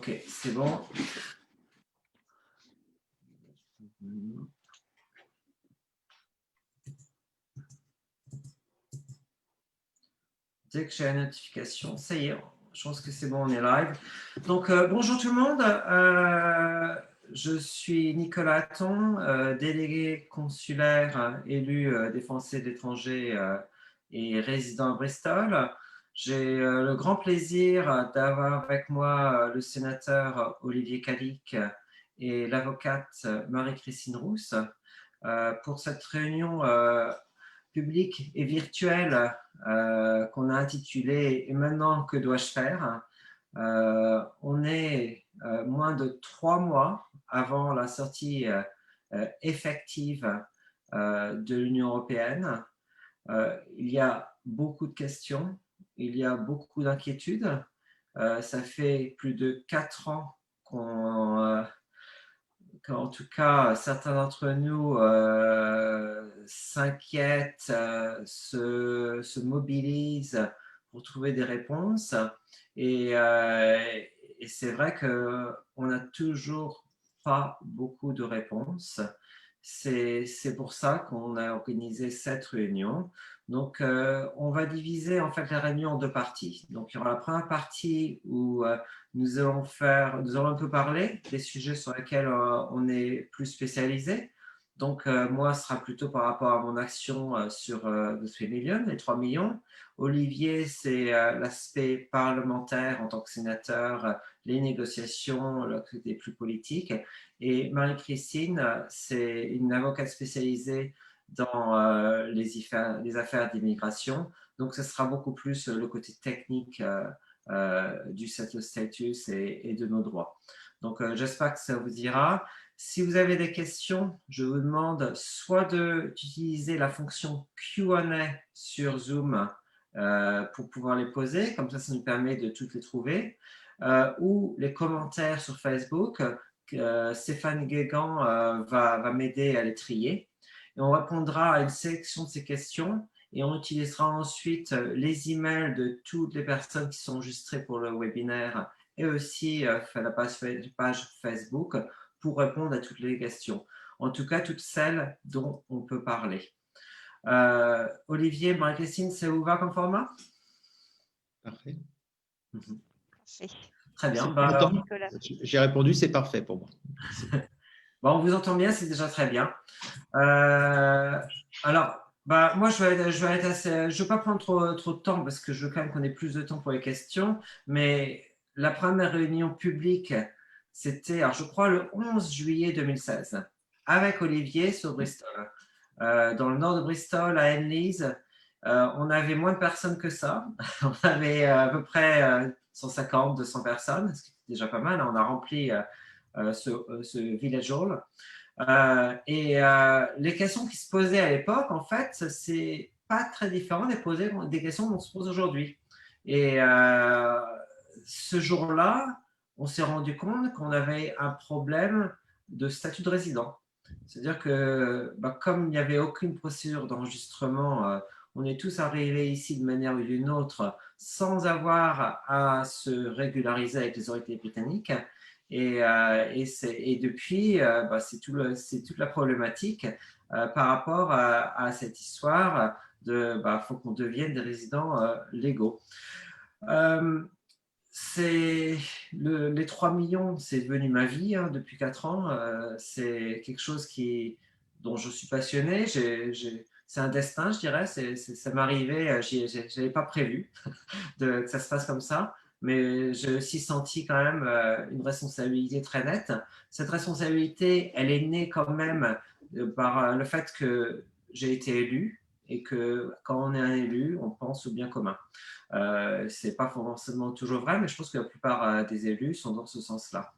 Ok, c'est bon. Dès que j'ai la notification, ça y est, je pense que c'est bon, on est live. Donc, bonjour tout le monde. Je suis Nicolas Hatton, délégué consulaire élu des Français de l'étranger et résident à Bristol. J'ai le grand plaisir d'avoir avec moi le sénateur Olivier Calic et l'avocate Marie-Christine Rousse pour cette réunion publique et virtuelle qu'on a intitulée « Et maintenant, que dois-je faire ?» On est moins de 3 mois avant la sortie effective de l'Union européenne. Il y a beaucoup de questions, il y a beaucoup d'inquiétudes. Ça fait plus de 4 ans qu'en tout cas, certains d'entre nous s'inquiètent, se mobilisent pour trouver des réponses. Et c'est vrai qu'on n'a toujours pas beaucoup de réponses. C'est pour ça qu'on a organisé cette réunion. Donc, on va diviser en fait la réunion en 2 parties. Donc, il y aura la première partie où nous allons un peu parler des sujets sur lesquels on est plus spécialisé. Donc, moi, ce sera plutôt par rapport à mon action sur The 3 Million, les 3 millions. Olivier, c'est l'aspect parlementaire en tant que sénateur, les négociations, le côté plus politique. Et Marie-Christine, c'est une avocate spécialisée dans les affaires d'immigration. Donc, ce sera beaucoup plus le côté technique du settled status et de nos droits. Donc, j'espère que ça vous ira. Si vous avez des questions, je vous demande soit d'utiliser la fonction Q&A sur Zoom pour pouvoir les poser, comme ça nous permet de toutes les trouver, ou les commentaires sur Facebook. Stéphane Guégan va m'aider à les trier. Et on répondra à une sélection de ces questions et on utilisera ensuite les emails de toutes les personnes qui sont enregistrées pour le webinaire et aussi la page Facebook pour répondre à toutes les questions. En tout cas, toutes celles dont on peut parler. Olivier, Marie-Christine, ça vous va comme format? Parfait. Très bien. J'ai répondu, c'est parfait pour moi. Bon, on vous entend bien, c'est déjà très bien. Alors, moi, je vais pas prendre trop de temps parce que je veux quand même qu'on ait plus de temps pour les questions. Mais la première réunion publique, c'était, alors je crois, le 11 juillet 2016, avec Olivier sur Bristol. Dans le nord de Bristol, à Henleaze, on avait moins de personnes que ça. On avait à peu près 150, 200 personnes, ce qui est déjà pas mal. On a rempli ce village hall. Les questions qui se posaient à l'époque, en fait, c'est pas très différent des questions qu'on se pose aujourd'hui. Et ce jour-là, on s'est rendu compte qu'on avait un problème de statut de résident. C'est-à-dire que comme il n'y avait aucune procédure d'enregistrement, on est tous arrivés ici de manière ou d'une autre sans avoir à se régulariser avec les autorités britanniques. Et depuis, c'est toute la problématique par rapport à cette histoire de faut qu'on devienne des résidents légaux. Les 3 millions, c'est devenu ma vie depuis 4 ans. C'est quelque chose dont je suis passionné. C'est un destin, je dirais. Ça m'arrivait, je n'avais pas prévu que ça se passe comme ça. Mais j'ai aussi senti quand même une responsabilité très nette. Cette responsabilité, elle est née quand même par le fait que j'ai été élu et que quand on est un élu, on pense au bien commun. Ce n'est pas forcément toujours vrai, mais je pense que la plupart des élus sont dans ce sens-là.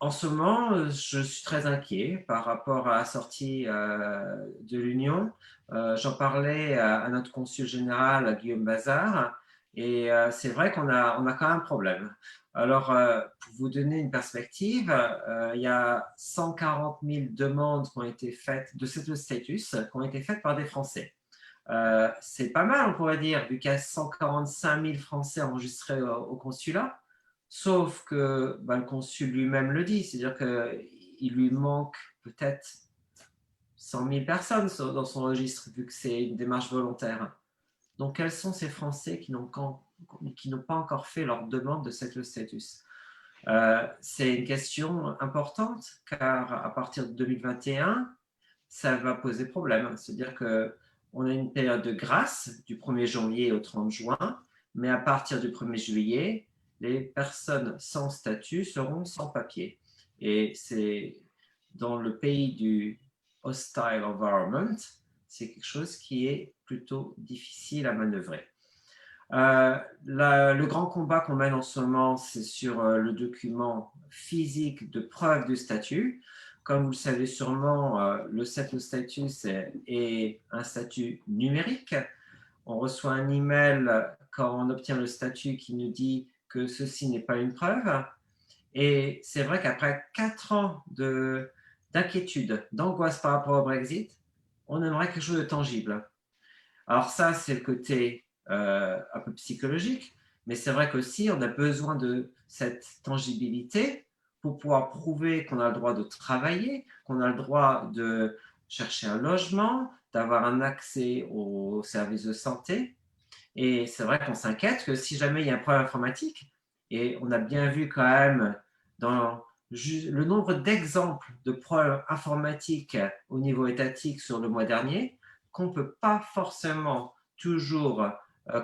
En ce moment, je suis très inquiet par rapport à la sortie de l'Union. J'en parlais à notre consul général, Guillaume Bazard, et c'est vrai qu'on a quand même un problème. Alors, pour vous donner une perspective, il y a 140 000 demandes qui ont été faites de settled status, qui ont été faites par des Français. C'est pas mal, on pourrait dire, vu qu'il y a 145 000 Français enregistrés au consulat. Sauf que le consul lui-même le dit, c'est-à-dire qu'il lui manque peut-être 100 000 personnes dans son registre, vu que c'est une démarche volontaire. Donc, quels sont ces Français qui n'ont pas encore fait leur demande de settled status? C'est une question importante, car à partir de 2021, ça va poser problème. C'est-à-dire qu'on a une période de grâce du 1er janvier au 30 juin, mais à partir du 1er juillet, les personnes sans statut seront sans papier. Et c'est dans le pays du hostile environment, c'est quelque chose qui est plutôt difficile à manœuvrer. Le grand combat qu'on mène en ce moment, c'est sur le document physique de preuve de statut. Comme vous le savez sûrement, le settled status est un statut numérique. On reçoit un email quand on obtient le statut qui nous dit que ceci n'est pas une preuve. Et c'est vrai qu'après 4 ans d'inquiétude, d'angoisse par rapport au Brexit, on aimerait quelque chose de tangible. Alors ça, c'est le côté un peu psychologique, mais c'est vrai qu'aussi, on a besoin de cette tangibilité pour pouvoir prouver qu'on a le droit de travailler, qu'on a le droit de chercher un logement, d'avoir un accès aux services de santé. Et c'est vrai qu'on s'inquiète que si jamais il y a un problème informatique, et on a bien vu quand même dans le nombre d'exemples de problèmes informatiques au niveau étatique sur le mois dernier, qu'on ne peut pas forcément toujours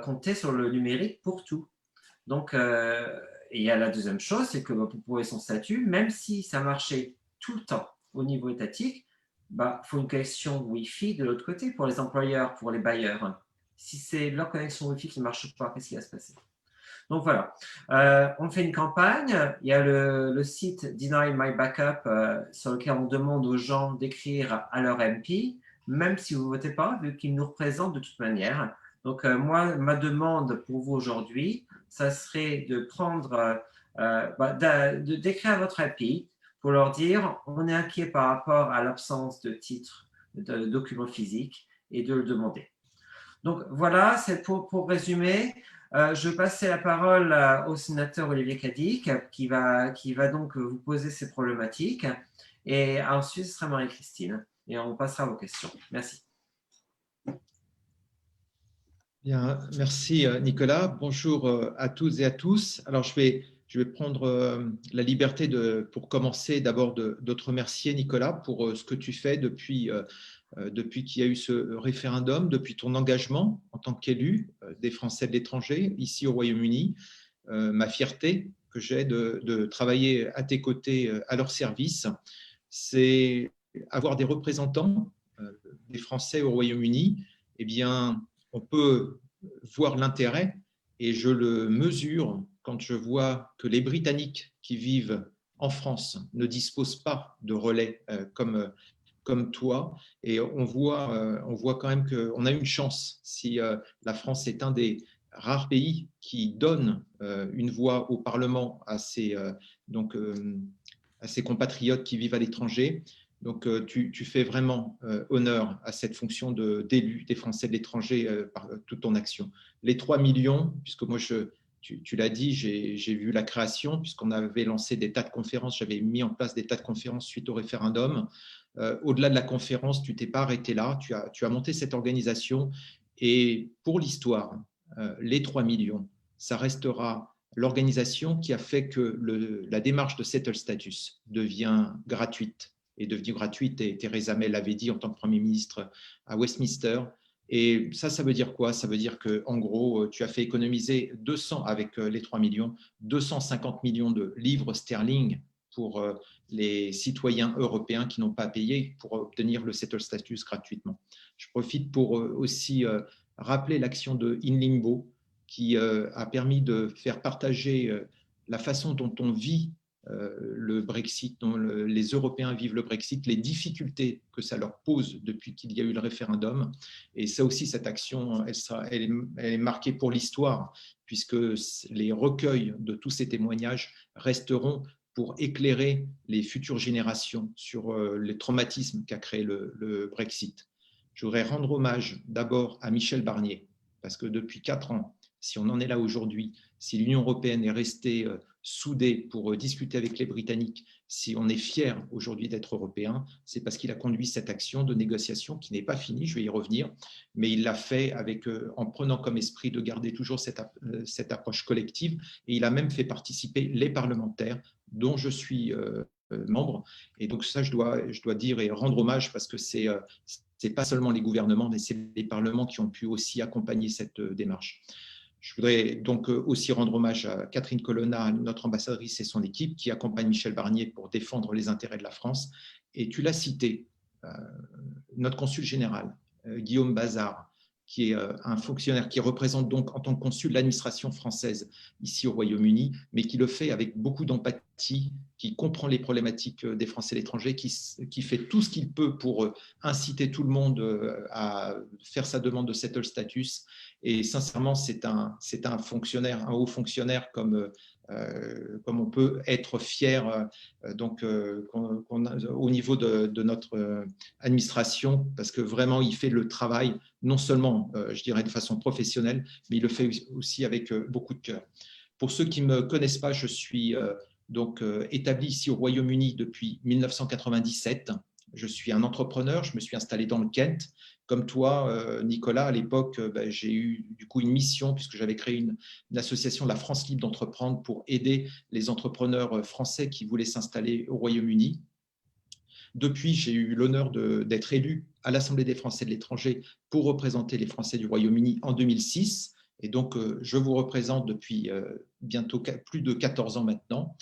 compter sur le numérique pour tout. Donc, et il y a la deuxième chose, c'est que pour prouver son statut, même si ça marchait tout le temps au niveau étatique, faut une connexion Wi-Fi de l'autre côté pour les employeurs, pour les bailleurs. Si c'est leur connexion Wi-Fi qui ne marche pas, qu'est-ce qui va se passer? Donc voilà, on fait une campagne. Il y a le site Deny My Backup sur lequel on demande aux gens d'écrire à leur MP, même si vous ne votez pas, vu qu'ils nous représentent de toute manière. Donc moi, ma demande pour vous aujourd'hui, ça serait de prendre, d'écrire à votre MP pour leur dire on est inquiet par rapport à l'absence de titre de document physique et de le demander. Donc voilà, c'est pour résumer. Je vais passer la parole au sénateur Olivier Cadic qui va donc vous poser ces problématiques. Et ensuite, ce sera Marie-Christine. Et on passera à vos questions. Merci. Bien, merci Nicolas. Bonjour à toutes et à tous. Alors, je vais prendre la liberté pour commencer d'abord de te remercier Nicolas pour ce que tu fais depuis qu'il y a eu ce référendum, depuis ton engagement en tant qu'élu des Français de l'étranger ici au Royaume-Uni, ma fierté que j'ai de travailler à tes côtés à leur service, c'est avoir des représentants des Français au Royaume-Uni. Eh bien, on peut voir l'intérêt et je le mesure quand je vois que les Britanniques qui vivent en France ne disposent pas de relais comme toi, et on voit quand même qu'on a une chance si la France est un des rares pays qui donne une voix au Parlement à ses compatriotes qui vivent à l'étranger. Donc, tu fais vraiment honneur à cette fonction d'élu des Français de l'étranger par toute ton action. Les 3 millions, puisque moi, tu l'as dit, j'ai vu la création, puisqu'on avait lancé des tas de conférences, j'avais mis en place des tas de conférences suite au référendum. Au-delà de la conférence, tu t'es pas arrêté là, tu as monté cette organisation. Et pour l'histoire, les 3 millions, ça restera l'organisation qui a fait que la démarche de settle status devient gratuite. Est devenue gratuite, et Theresa May l'avait dit en tant que Premier ministre à Westminster. Et ça veut dire quoi? Ça veut dire qu'en gros, tu as fait économiser 200, avec les 3 millions, 250 millions de livres sterling pour les citoyens européens qui n'ont pas payé pour obtenir le settle status gratuitement. Je profite pour aussi rappeler l'action de In Limbo, qui a permis de faire partager la façon dont on vit le Brexit, dont les Européens vivent le Brexit, les difficultés que ça leur pose depuis qu'il y a eu le référendum. Et ça aussi, cette action, elle est marquée pour l'histoire, puisque les recueils de tous ces témoignages resteront pour éclairer les futures générations sur les traumatismes qu'a créé le Brexit. Je voudrais rendre hommage d'abord à Michel Barnier, parce que depuis 4 ans, si on en est là aujourd'hui, si l'Union européenne est restée soudé pour discuter avec les Britanniques si on est fier aujourd'hui d'être européen, c'est parce qu'il a conduit cette action de négociation qui n'est pas finie, je vais y revenir, mais il l'a fait en prenant comme esprit de garder toujours cette approche collective, et il a même fait participer les parlementaires dont je suis membre. Et donc ça, je dois dire et rendre hommage, parce que c'est pas seulement les gouvernements, mais c'est les parlements qui ont pu aussi accompagner cette démarche. Je voudrais donc aussi rendre hommage à Catherine Colonna, notre ambassadrice, et son équipe qui accompagne Michel Barnier pour défendre les intérêts de la France. Et tu l'as cité, notre consul général, Guillaume Bazard, qui est un fonctionnaire qui représente donc en tant que consul l'administration française ici au Royaume-Uni, mais qui le fait avec beaucoup d'empathie, qui comprend les problématiques des Français à l'étranger, qui fait tout ce qu'il peut pour inciter tout le monde à faire sa demande de settle status. Et sincèrement, c'est un fonctionnaire, un haut fonctionnaire comme on peut être fier au niveau de notre administration, parce que vraiment, il fait le travail, non seulement, je dirais, de façon professionnelle, mais il le fait aussi avec beaucoup de cœur. Pour ceux qui ne me connaissent pas, je suis établi ici au Royaume-Uni depuis 1997. Je suis un entrepreneur, je me suis installé dans le Kent. Comme toi, Nicolas, à l'époque, j'ai eu du coup une mission, puisque j'avais créé une association, la France Libre d'Entreprendre, pour aider les entrepreneurs français qui voulaient s'installer au Royaume-Uni. Depuis, j'ai eu l'honneur d'être élu à l'Assemblée des Français de l'étranger pour représenter les Français du Royaume-Uni en 2006. Et donc, je vous représente depuis bientôt plus de 14 ans maintenant.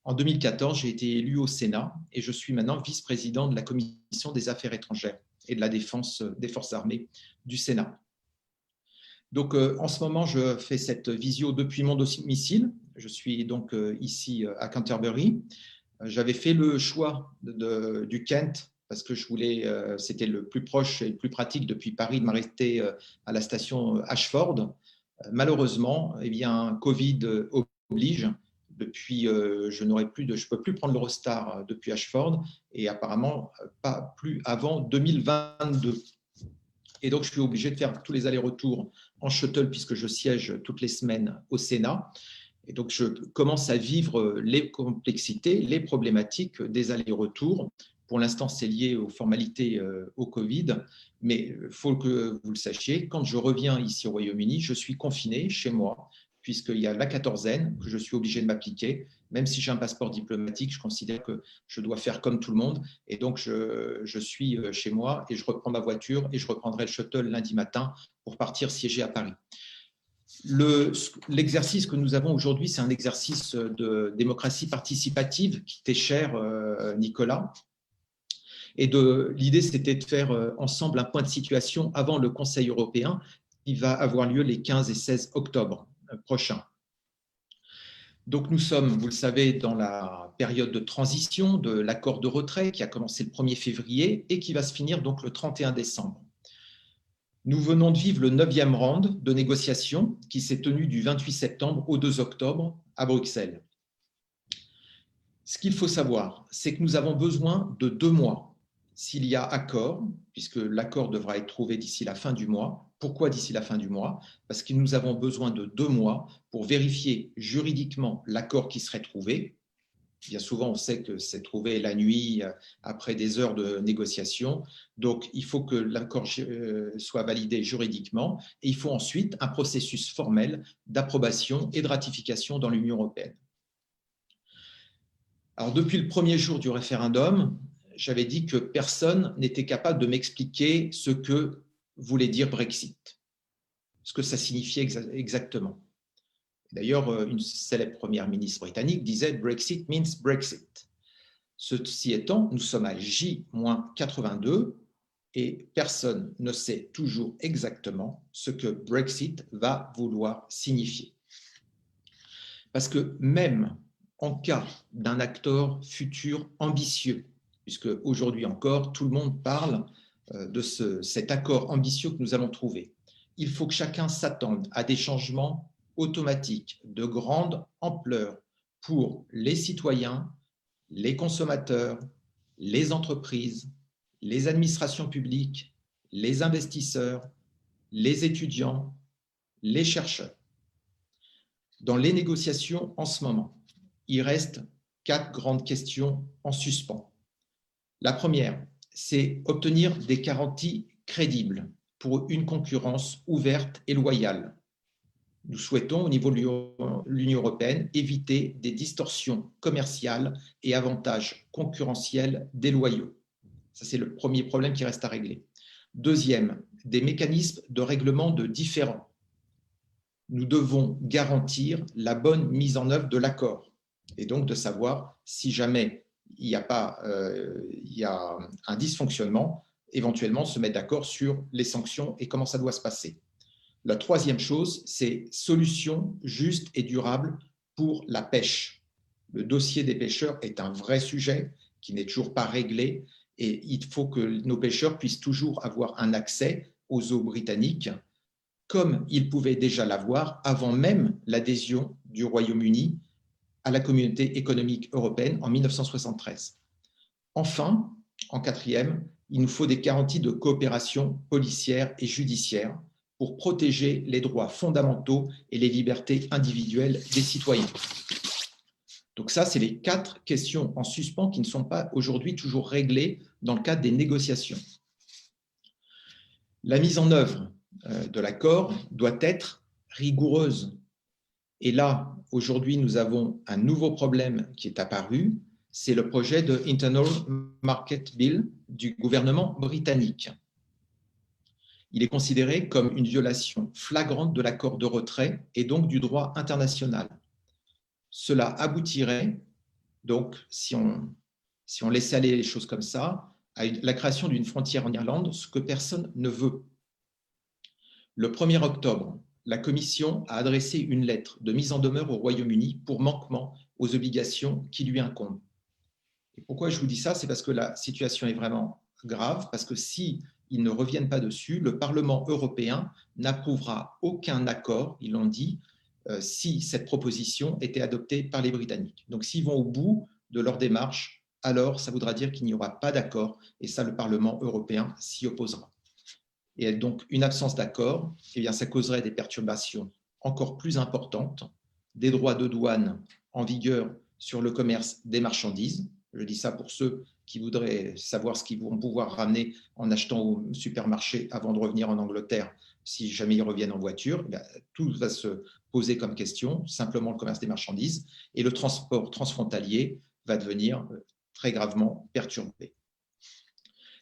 En 2014, j'ai été élu au Sénat et je suis maintenant vice-président de la Commission des Affaires étrangères et de la Défense des Forces armées du Sénat. Donc, en ce moment, je fais cette visio depuis mon domicile. Je suis donc ici à Canterbury. J'avais fait le choix du Kent parce que je voulais, c'était le plus proche et le plus pratique depuis Paris de m'arrêter à la station Ashford. Malheureusement, eh bien, Covid oblige. Depuis, je ne peux plus prendre l'Eurostar depuis Ashford et apparemment pas plus avant 2022. Et donc, je suis obligé de faire tous les allers-retours en shuttle puisque je siège toutes les semaines au Sénat. Et donc, je commence à vivre les complexités, les problématiques des allers-retours. Pour l'instant, c'est lié aux formalités au Covid, mais il faut que vous le sachiez, quand je reviens ici au Royaume-Uni, je suis confiné chez moi, puisqu'il y a la quatorzaine que je suis obligé de m'appliquer. Même si j'ai un passeport diplomatique, je considère que je dois faire comme tout le monde. Et donc, je suis chez moi et je reprends ma voiture et je reprendrai le shuttle lundi matin pour partir siéger à Paris. L'exercice que nous avons aujourd'hui, c'est un exercice de démocratie participative qui t'est cher, Nicolas. Et l'idée, c'était de faire ensemble un point de situation avant le Conseil européen qui va avoir lieu les 15 et 16 octobre prochains. Donc, nous sommes, vous le savez, dans la période de transition de l'accord de retrait qui a commencé le 1er février et qui va se finir donc le 31 décembre. Nous venons de vivre le 9e round de négociations qui s'est tenu du 28 septembre au 2 octobre à Bruxelles. Ce qu'il faut savoir, c'est que nous avons besoin de 2 mois s'il y a accord, puisque l'accord devra être trouvé d'ici la fin du mois. Pourquoi d'ici la fin du mois? Parce que nous avons besoin de 2 mois pour vérifier juridiquement l'accord qui serait trouvé. Bien souvent, on sait que c'est trouvé la nuit après des heures de négociation. Donc, il faut que l'accord soit validé juridiquement et il faut ensuite un processus formel d'approbation et de ratification dans l'Union européenne. Alors, depuis le premier jour du référendum, j'avais dit que personne n'était capable de m'expliquer ce que voulait dire Brexit, ce que ça signifiait exactement. D'ailleurs, une célèbre première ministre britannique disait « Brexit means Brexit ». Ceci étant, nous sommes à J-82 et personne ne sait toujours exactement ce que Brexit va vouloir signifier. Parce que même en cas d'un accord futur ambitieux, puisque aujourd'hui encore, tout le monde parle de cet accord ambitieux que nous allons trouver, il faut que chacun s'attende à des changements automatiques de grande ampleur pour les citoyens, les consommateurs, les entreprises, les administrations publiques, les investisseurs, les étudiants, les chercheurs. Dans les négociations en ce moment, il reste 4 grandes questions en suspens. La première, c'est obtenir des garanties crédibles pour une concurrence ouverte et loyale. Nous souhaitons, au niveau de l'Union européenne, éviter des distorsions commerciales et avantages concurrentiels déloyaux. Ça, c'est le premier problème qui reste à régler. Deuxième, des mécanismes de règlement de différends. Nous devons garantir la bonne mise en œuvre de l'accord et donc de savoir si jamais il y a un dysfonctionnement, éventuellement se mettre d'accord sur les sanctions et comment ça doit se passer. La troisième chose, c'est solution juste et durable pour la pêche. Le dossier des pêcheurs est un vrai sujet qui n'est toujours pas réglé et il faut que nos pêcheurs puissent toujours avoir un accès aux eaux britanniques comme ils pouvaient déjà l'avoir avant même l'adhésion du Royaume-Uni à la Communauté économique européenne en 1973. Enfin, en quatrième, il nous faut des garanties de coopération policière et judiciaire pour protéger les droits fondamentaux et les libertés individuelles des citoyens. Donc ça, c'est les 4 questions en suspens qui ne sont pas aujourd'hui toujours réglées dans le cadre des négociations. La mise en œuvre de l'accord doit être rigoureuse. Et là, aujourd'hui, nous avons un nouveau problème qui est apparu, c'est le projet de Internal Market Bill du gouvernement britannique. Il est considéré comme une violation flagrante de l'accord de retrait et donc du droit international. Cela aboutirait, donc, si on laissait aller les choses comme ça, à la création d'une frontière en Irlande, ce que personne ne veut. Le 1er octobre, la Commission a adressé une lettre de mise en demeure au Royaume-Uni pour manquement aux obligations qui lui incombent. Et pourquoi je vous dis ça? C'est parce que la situation est vraiment grave, parce que si ils ne reviennent pas dessus, le Parlement européen n'approuvera aucun accord, ils l'ont dit, si cette proposition était adoptée par les Britanniques. Donc s'ils vont au bout de leur démarche, alors ça voudra dire qu'il n'y aura pas d'accord, et ça, le Parlement européen s'y opposera. Et donc une absence d'accord, eh bien, ça causerait des perturbations encore plus importantes, des droits de douane en vigueur sur le commerce des marchandises. Je dis ça pour ceux qui voudraient savoir ce qu'ils vont pouvoir ramener en achetant au supermarché avant de revenir en Angleterre, si jamais ils reviennent en voiture. Eh bien, tout va se poser comme question, simplement le commerce des marchandises, et le transport transfrontalier va devenir très gravement perturbé.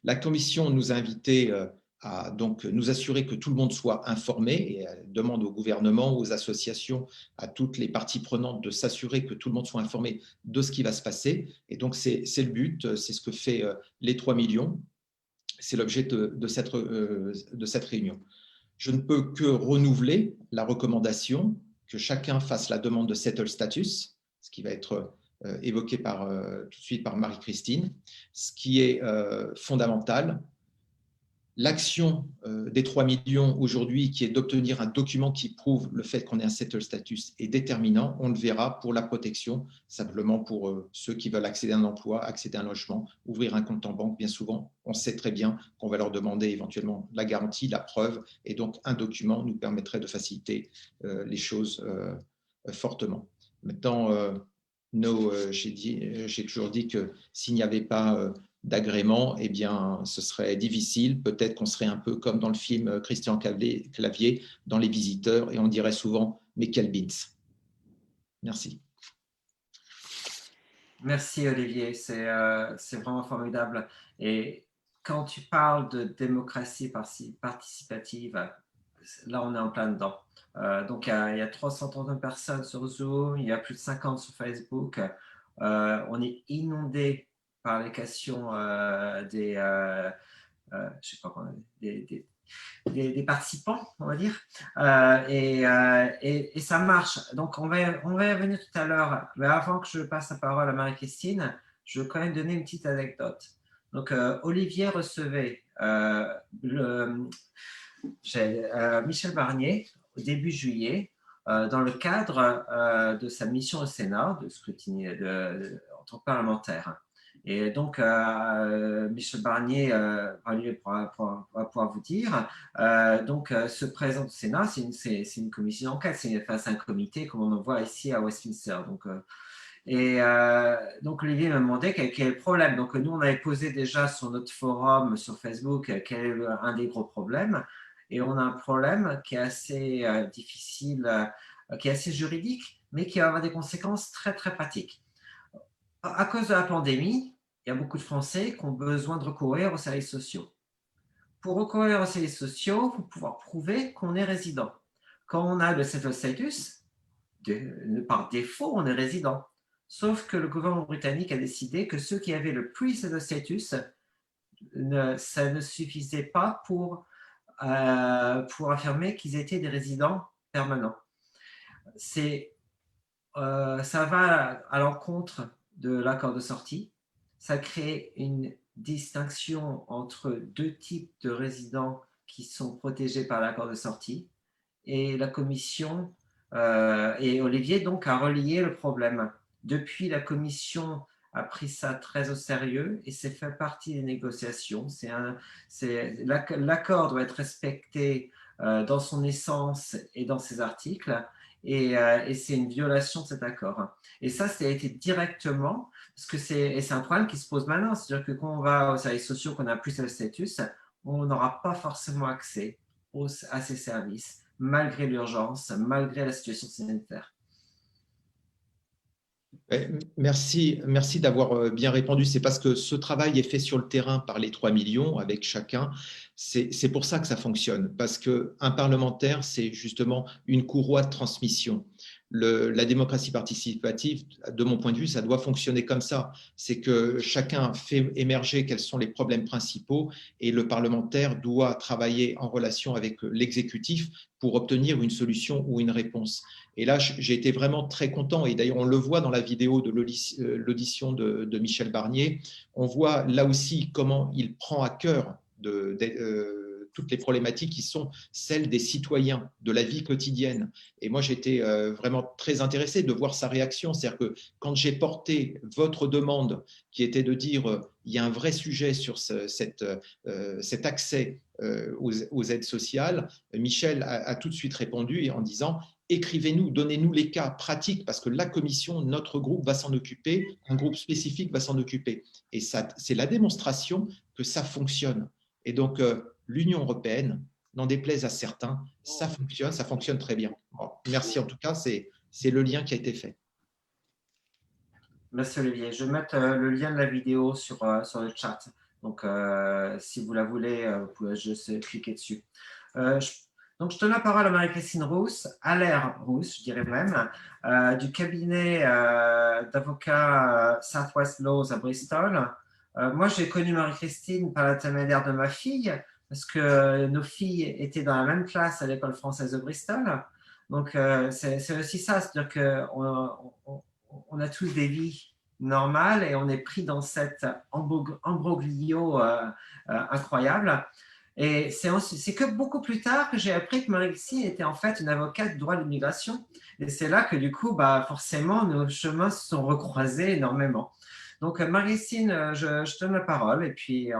La Commission nous a invités à donc nous assurer que tout le monde soit informé et demande au gouvernement, aux associations, à toutes les parties prenantes de s'assurer que tout le monde soit informé de ce qui va se passer. Et donc, c'est le but, c'est ce que fait les 3 millions. C'est l'objet de cette réunion. Je ne peux que renouveler la recommandation que chacun fasse la demande de settle status, ce qui va être évoqué tout de suite par Marie-Christine, ce qui est fondamental. L'action des 3 millions aujourd'hui, qui est d'obtenir un document qui prouve le fait qu'on ait un settle status, est déterminant. On le verra pour la protection, simplement pour ceux qui veulent accéder à un emploi, accéder à un logement, ouvrir un compte en banque. Bien souvent, on sait très bien qu'on va leur demander éventuellement la garantie, la preuve, et donc un document nous permettrait de faciliter les choses fortement. Maintenant, j'ai toujours dit que s'il n'y avait pas d'agrément, eh bien, ce serait difficile. Peut-être qu'on serait un peu comme dans le film Christian Clavier, dans Les Visiteurs, et on dirait souvent « mais quel beans ». Merci. Merci Olivier, c'est vraiment formidable. Et quand tu parles de démocratie participative, là on est en plein dedans. Donc il y a 331 personnes sur Zoom, il y a plus de 50 sur Facebook. On est inondé par les questions je sais pas comment, des participants, on va dire, et ça marche. Donc, on va y revenir tout à l'heure, mais avant que je passe la parole à Marie-Christine, je veux quand même donner une petite anecdote. Donc, Olivier recevait Michel Barnier au début juillet, dans le cadre de sa mission au Sénat, de scrutin en tant que parlementaire. Et donc, Michel Barnier va pouvoir vous dire, donc se présente au Sénat, c'est une commission d'enquête, c'est un comité comme on en voit ici à Westminster. Donc, Et donc, Olivier m'a demandé quel est le problème. Donc, nous, on avait posé déjà sur notre forum, sur Facebook, quel est un des gros problèmes. Et on a un problème qui est assez difficile, qui est assez juridique, mais qui va avoir des conséquences très, très pratiques. À cause de la pandémie, il y a beaucoup de Français qui ont besoin de recourir aux services sociaux. Pour recourir aux services sociaux, il faut pouvoir prouver qu'on est résident. Quand on a le settled status, par défaut, on est résident. Sauf que le gouvernement britannique a décidé que ceux qui avaient le pre-settled status, ça ne suffisait pas pour affirmer qu'ils étaient des résidents permanents. Ça va à l'encontre de l'accord de sortie. Ça crée une distinction entre deux types de résidents qui sont protégés par l'accord de sortie. Et la Commission et Olivier donc a relié le problème. Depuis, la Commission a pris ça très au sérieux et c'est fait partie des négociations. L'accord doit être respecté dans son essence et dans ses articles. Et c'est une violation de cet accord. Et ça a été directement, parce que c'est un problème qui se pose maintenant. C'est-à-dire que quand on va aux services sociaux, qu'on n'a plus le statut, on n'aura pas forcément accès à ces services, malgré l'urgence, malgré la situation sanitaire. Merci d'avoir bien répondu. C'est parce que ce travail est fait sur le terrain par les 3 millions avec chacun. C'est pour ça que ça fonctionne, parce qu'un parlementaire, c'est justement une courroie de transmission. La démocratie participative, de mon point de vue, ça doit fonctionner comme ça. C'est que chacun fait émerger quels sont les problèmes principaux et le parlementaire doit travailler en relation avec l'exécutif pour obtenir une solution ou une réponse. Et là, j'ai été vraiment très content. Et d'ailleurs, on le voit dans la vidéo de l'audition de Michel Barnier. On voit là aussi comment il prend à cœur toutes les problématiques qui sont celles des citoyens, de la vie quotidienne. Et moi, j'étais vraiment très intéressé de voir sa réaction. C'est-à-dire que quand j'ai porté votre demande, qui était de dire il y a un vrai sujet sur cet accès aux aides sociales, Michel a tout de suite répondu en disant écrivez-nous, donnez-nous les cas pratiques, parce que la commission, notre groupe va s'en occuper, un groupe spécifique va s'en occuper. Et c'est la démonstration que ça fonctionne. Et donc, l'Union européenne, n'en déplaise à certains, ça fonctionne très bien. Bon, merci en tout cas, c'est le lien qui a été fait. Merci Olivier. Je vais mettre le lien de la vidéo sur le chat. Donc, si vous la voulez, vous pouvez juste cliquer dessus. Donc, je donne la parole à Marie-Christine Rousse, Allaire Rousse, je dirais même, du cabinet d'avocats Southwest Laws à Bristol. Moi, j'ai connu Marie-Christine par l'intermédiaire de ma fille, parce que nos filles étaient dans la même classe à l'école française de Bristol. Donc, c'est aussi ça, c'est-à-dire qu'on a tous des vies normales et on est pris dans cet imbroglio incroyable. Et c'est que beaucoup plus tard que j'ai appris que Marie-Christine était en fait une avocate de droit de l'immigration. Et c'est là que du coup, forcément, nos chemins se sont recroisés énormément. Donc, Marie-Christine, je te donne la parole et puis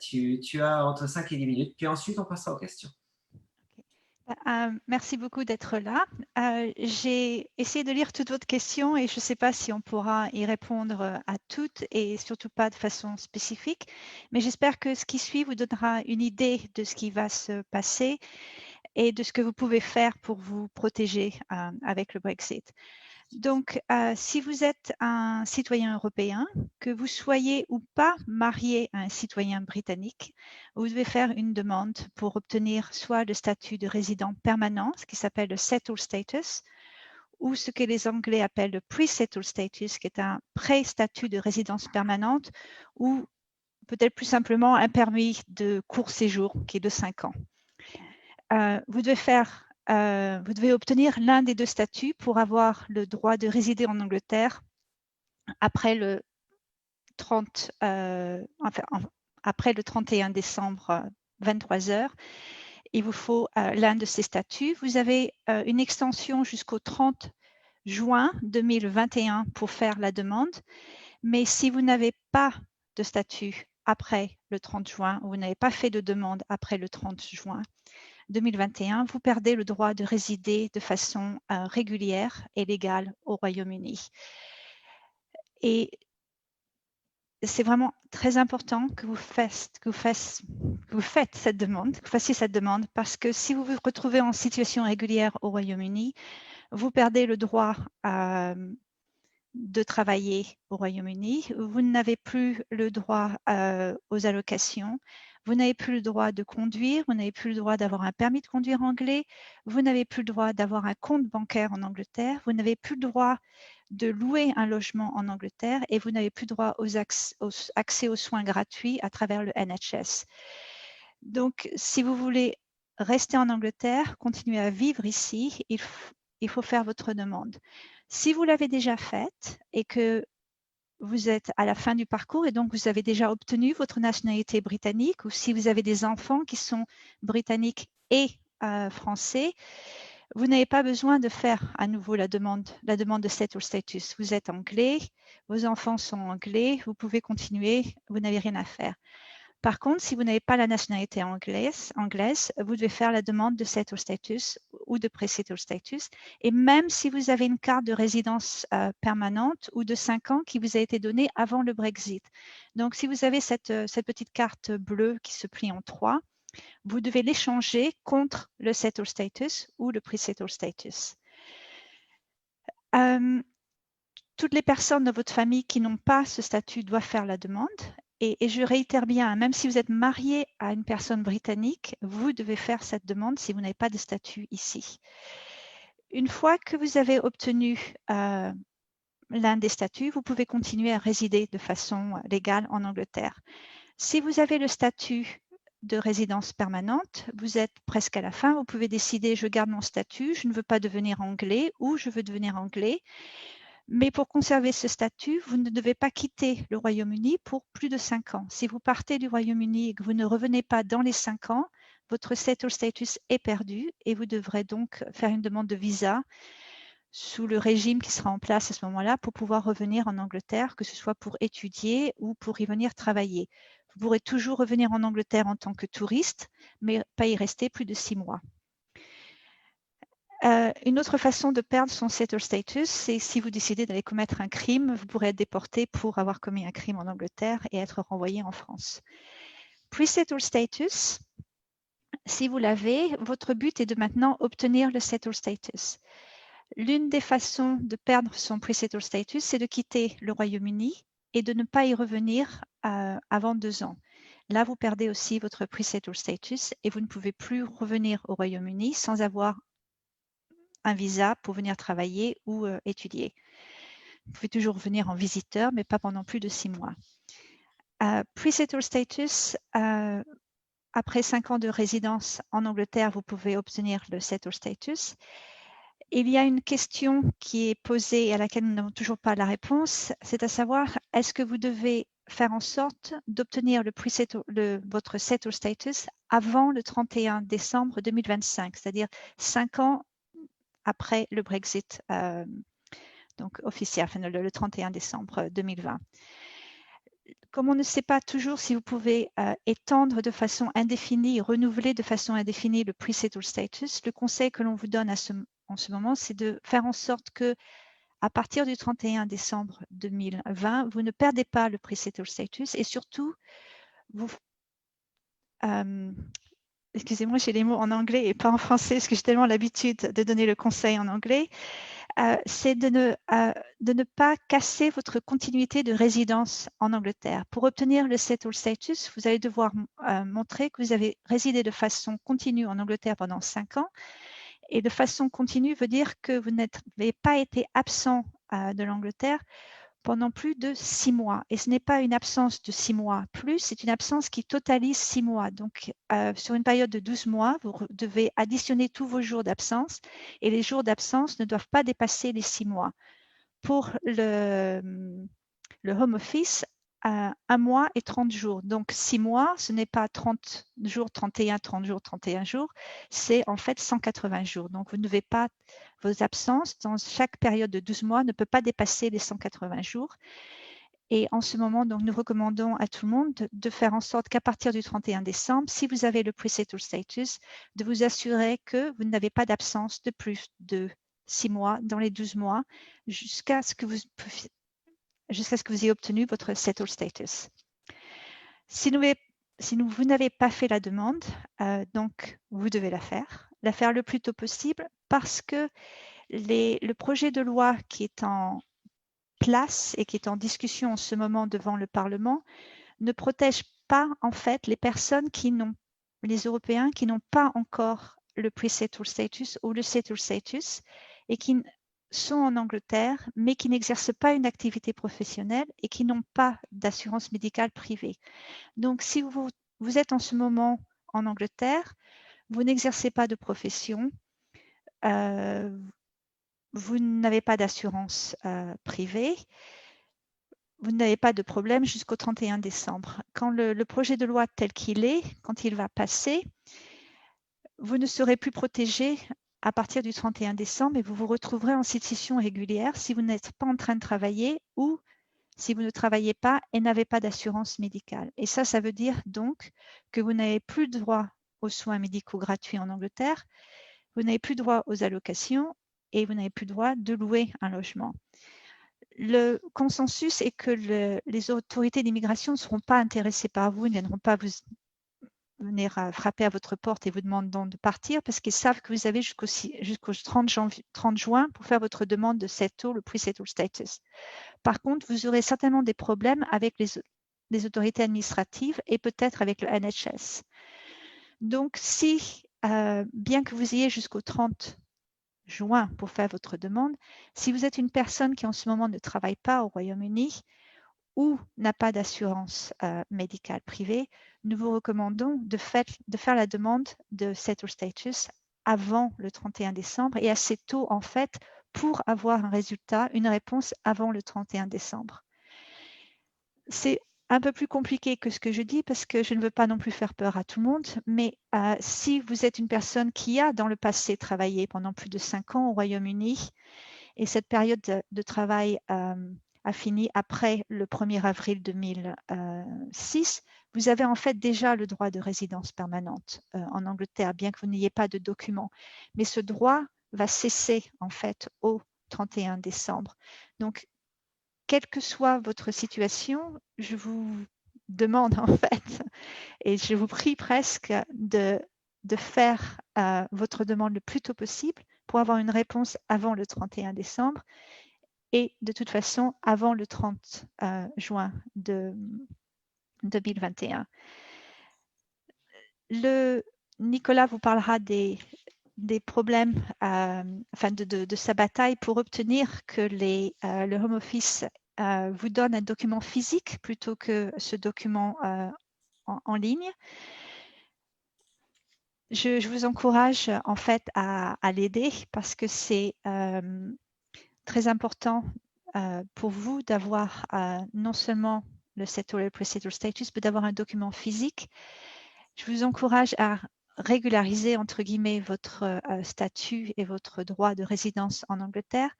tu as entre 5 et 10 minutes. Puis ensuite, on passera aux questions. Merci beaucoup d'être là. J'ai essayé de lire toutes votre questions et je ne sais pas si on pourra y répondre à toutes et surtout pas de façon spécifique, mais j'espère que ce qui suit vous donnera une idée de ce qui va se passer et de ce que vous pouvez faire pour vous protéger avec le Brexit. Donc, si vous êtes un citoyen européen, que vous soyez ou pas marié à un citoyen britannique, vous devez faire une demande pour obtenir soit le statut de résident permanent, ce qui s'appelle le settled status, ou ce que les Anglais appellent le pre-settled status, qui est un pré-statut de résidence permanente, ou peut-être plus simplement un permis de court séjour qui est de 5 ans. Vous devez obtenir l'un des deux statuts pour avoir le droit de résider en Angleterre après le 31 décembre, 23 heures. Il vous faut l'un de ces statuts. Vous avez une extension jusqu'au 30 juin 2021 pour faire la demande. Mais si vous n'avez pas de statut après le 30 juin, ou vous n'avez pas fait de demande après le 30 juin, 2021, vous perdez le droit de résider de façon régulière et légale au Royaume-Uni. Et c'est vraiment très important que vous fassiez cette demande, parce que si vous vous retrouvez en situation régulière au Royaume-Uni, vous perdez le droit de travailler au Royaume-Uni, vous n'avez plus le droit aux allocations, vous n'avez plus le droit de conduire, vous n'avez plus le droit d'avoir un permis de conduire anglais, vous n'avez plus le droit d'avoir un compte bancaire en Angleterre, vous n'avez plus le droit de louer un logement en Angleterre et vous n'avez plus droit aux accès aux soins gratuits à travers le NHS. Donc, si vous voulez rester en Angleterre, continuer à vivre ici, il faut faire votre demande. Si vous l'avez déjà faite et que vous êtes à la fin du parcours et donc vous avez déjà obtenu votre nationalité britannique, ou si vous avez des enfants qui sont britanniques et français, vous n'avez pas besoin de faire à nouveau la demande de settled status. Vous êtes anglais, vos enfants sont anglais, vous pouvez continuer, vous n'avez rien à faire. Par contre, si vous n'avez pas la nationalité anglaise, vous devez faire la demande de settled status ou de pre-settled status. Et même si vous avez une carte de résidence permanente ou de 5 ans qui vous a été donnée avant le Brexit. Donc, si vous avez cette petite carte bleue qui se plie en 3, vous devez l'échanger contre le settled status ou le pre-settled status. Toutes les personnes de votre famille qui n'ont pas ce statut doivent faire la demande. Et je réitère bien, même si vous êtes marié à une personne britannique, vous devez faire cette demande si vous n'avez pas de statut ici. Une fois que vous avez obtenu l'un des statuts, vous pouvez continuer à résider de façon légale en Angleterre. Si vous avez le statut de résidence permanente, vous êtes presque à la fin, vous pouvez décider, je garde mon statut, je ne veux pas devenir anglais ou je veux devenir anglais. Mais pour conserver ce statut, vous ne devez pas quitter le Royaume-Uni pour plus de 5 ans. Si vous partez du Royaume-Uni et que vous ne revenez pas dans les 5 ans, votre settled status est perdu et vous devrez donc faire une demande de visa sous le régime qui sera en place à ce moment-là pour pouvoir revenir en Angleterre, que ce soit pour étudier ou pour y venir travailler. Vous pourrez toujours revenir en Angleterre en tant que touriste, mais pas y rester plus de 6 mois. Une autre façon de perdre son settled status, c'est si vous décidez d'aller commettre un crime, vous pourrez être déporté pour avoir commis un crime en Angleterre et être renvoyé en France. Pre-settled status, si vous l'avez, votre but est de maintenant obtenir le settled status. L'une des façons de perdre son pre-settled status, c'est de quitter le Royaume-Uni et de ne pas y revenir avant 2 ans. Là, vous perdez aussi votre pre-settled status et vous ne pouvez plus revenir au Royaume-Uni sans avoir un visa pour venir travailler ou étudier. Vous pouvez toujours venir en visiteur, mais pas pendant plus de 6 mois. Pre-settled status, après 5 ans de résidence en Angleterre, vous pouvez obtenir le settled status. Il y a une question qui est posée et à laquelle nous n'avons toujours pas la réponse, c'est à savoir, est-ce que vous devez faire en sorte d'obtenir votre settled status avant le 31 décembre 2025, c'est-à-dire 5 ans après le Brexit donc officiel, enfin, le 31 décembre 2020. Comme on ne sait pas toujours si vous pouvez étendre de façon indéfinie, renouveler de façon indéfinie le pre-settled status, le conseil que l'on vous donne en ce moment, c'est de faire en sorte que à partir du 31 décembre 2020, vous ne perdez pas le pre-settled status et surtout, excusez-moi, j'ai les mots en anglais et pas en français parce que j'ai tellement l'habitude de donner le conseil en anglais. C'est de ne pas casser votre continuité de résidence en Angleterre. Pour obtenir le settled status, vous allez devoir montrer que vous avez résidé de façon continue en Angleterre pendant 5 ans. Et de façon continue veut dire que vous n'avez pas été absent de l'Angleterre pendant plus de 6 mois. Et ce n'est pas une absence de 6 mois plus, c'est une absence qui totalise 6 mois. Donc, sur une période de 12 mois, vous devez additionner tous vos jours d'absence et les jours d'absence ne doivent pas dépasser les 6 mois. Pour le Home Office, 1 mois et 30 jours. Donc, 6 mois, ce n'est pas 30 jours, 31, 30 jours, 31 jours, c'est en fait 180 jours. Donc, vous ne devez pas, vos absences dans chaque période de 12 mois ne peut pas dépasser les 180 jours. Et en ce moment, donc, nous recommandons à tout le monde de faire en sorte qu'à partir du 31 décembre, si vous avez le pre-settled status, de vous assurer que vous n'avez pas d'absence de plus de 6 mois dans les 12 mois jusqu'à ce que vous ayez obtenu votre settled status. Si vous n'avez pas fait la demande, donc vous devez la faire le plus tôt possible parce que le projet de loi qui est en place et qui est en discussion en ce moment devant le Parlement ne protège pas en fait les Européens qui n'ont pas encore le pre-settled status ou le settled status et qui sont en Angleterre mais qui n'exercent pas une activité professionnelle et qui n'ont pas d'assurance médicale privée. Donc si vous êtes en ce moment en Angleterre, vous n'exercez pas de profession, vous n'avez pas d'assurance privée, vous n'avez pas de problème jusqu'au 31 décembre. Quand le projet de loi tel qu'il est, quand il va passer, vous ne serez plus protégé à partir du 31 décembre et vous vous retrouverez en situation régulière si vous n'êtes pas en train de travailler ou si vous ne travaillez pas et n'avez pas d'assurance médicale. Et ça veut dire donc que vous n'avez plus droit aux soins médicaux gratuits en Angleterre, vous n'avez plus droit aux allocations et vous n'avez plus droit de louer un logement. Le consensus est que les autorités d'immigration ne seront pas intéressées par vous, ne viendront pas vous venir frapper à votre porte et vous demandant de partir parce qu'ils savent que vous avez jusqu'au 30 juin pour faire votre demande de settle, le pre-settle status. Par contre, vous aurez certainement des problèmes avec les autorités administratives et peut-être avec le NHS. Donc, bien que vous ayez jusqu'au 30 juin pour faire votre demande, si vous êtes une personne qui en ce moment ne travaille pas au Royaume-Uni ou n'a pas d'assurance médicale privée, nous vous recommandons de faire la demande de settled status avant le 31 décembre et assez tôt en fait pour avoir un résultat, une réponse avant le 31 décembre. C'est un peu plus compliqué que ce que je dis parce que je ne veux pas non plus faire peur à tout le monde, mais si vous êtes une personne qui a dans le passé travaillé pendant plus de 5 ans au Royaume-Uni et cette période de travail a fini après le 1er avril 2006, vous avez en fait déjà le droit de résidence permanente en Angleterre, bien que vous n'ayez pas de documents. Mais ce droit va cesser en fait au 31 décembre. Donc, quelle que soit votre situation, je vous demande en fait, et je vous prie presque de faire votre demande le plus tôt possible pour avoir une réponse avant le 31 décembre et de toute façon avant le 30 juin de 2021. Nicolas vous parlera des problèmes, de sa bataille pour obtenir que le Home Office vous donne un document physique plutôt que ce document en ligne. Je vous encourage en fait à l'aider parce que c'est très important pour vous d'avoir non seulement le settled pre-settled status, mais d'avoir un document physique. Je vous encourage à régulariser, entre guillemets, votre statut et votre droit de résidence en Angleterre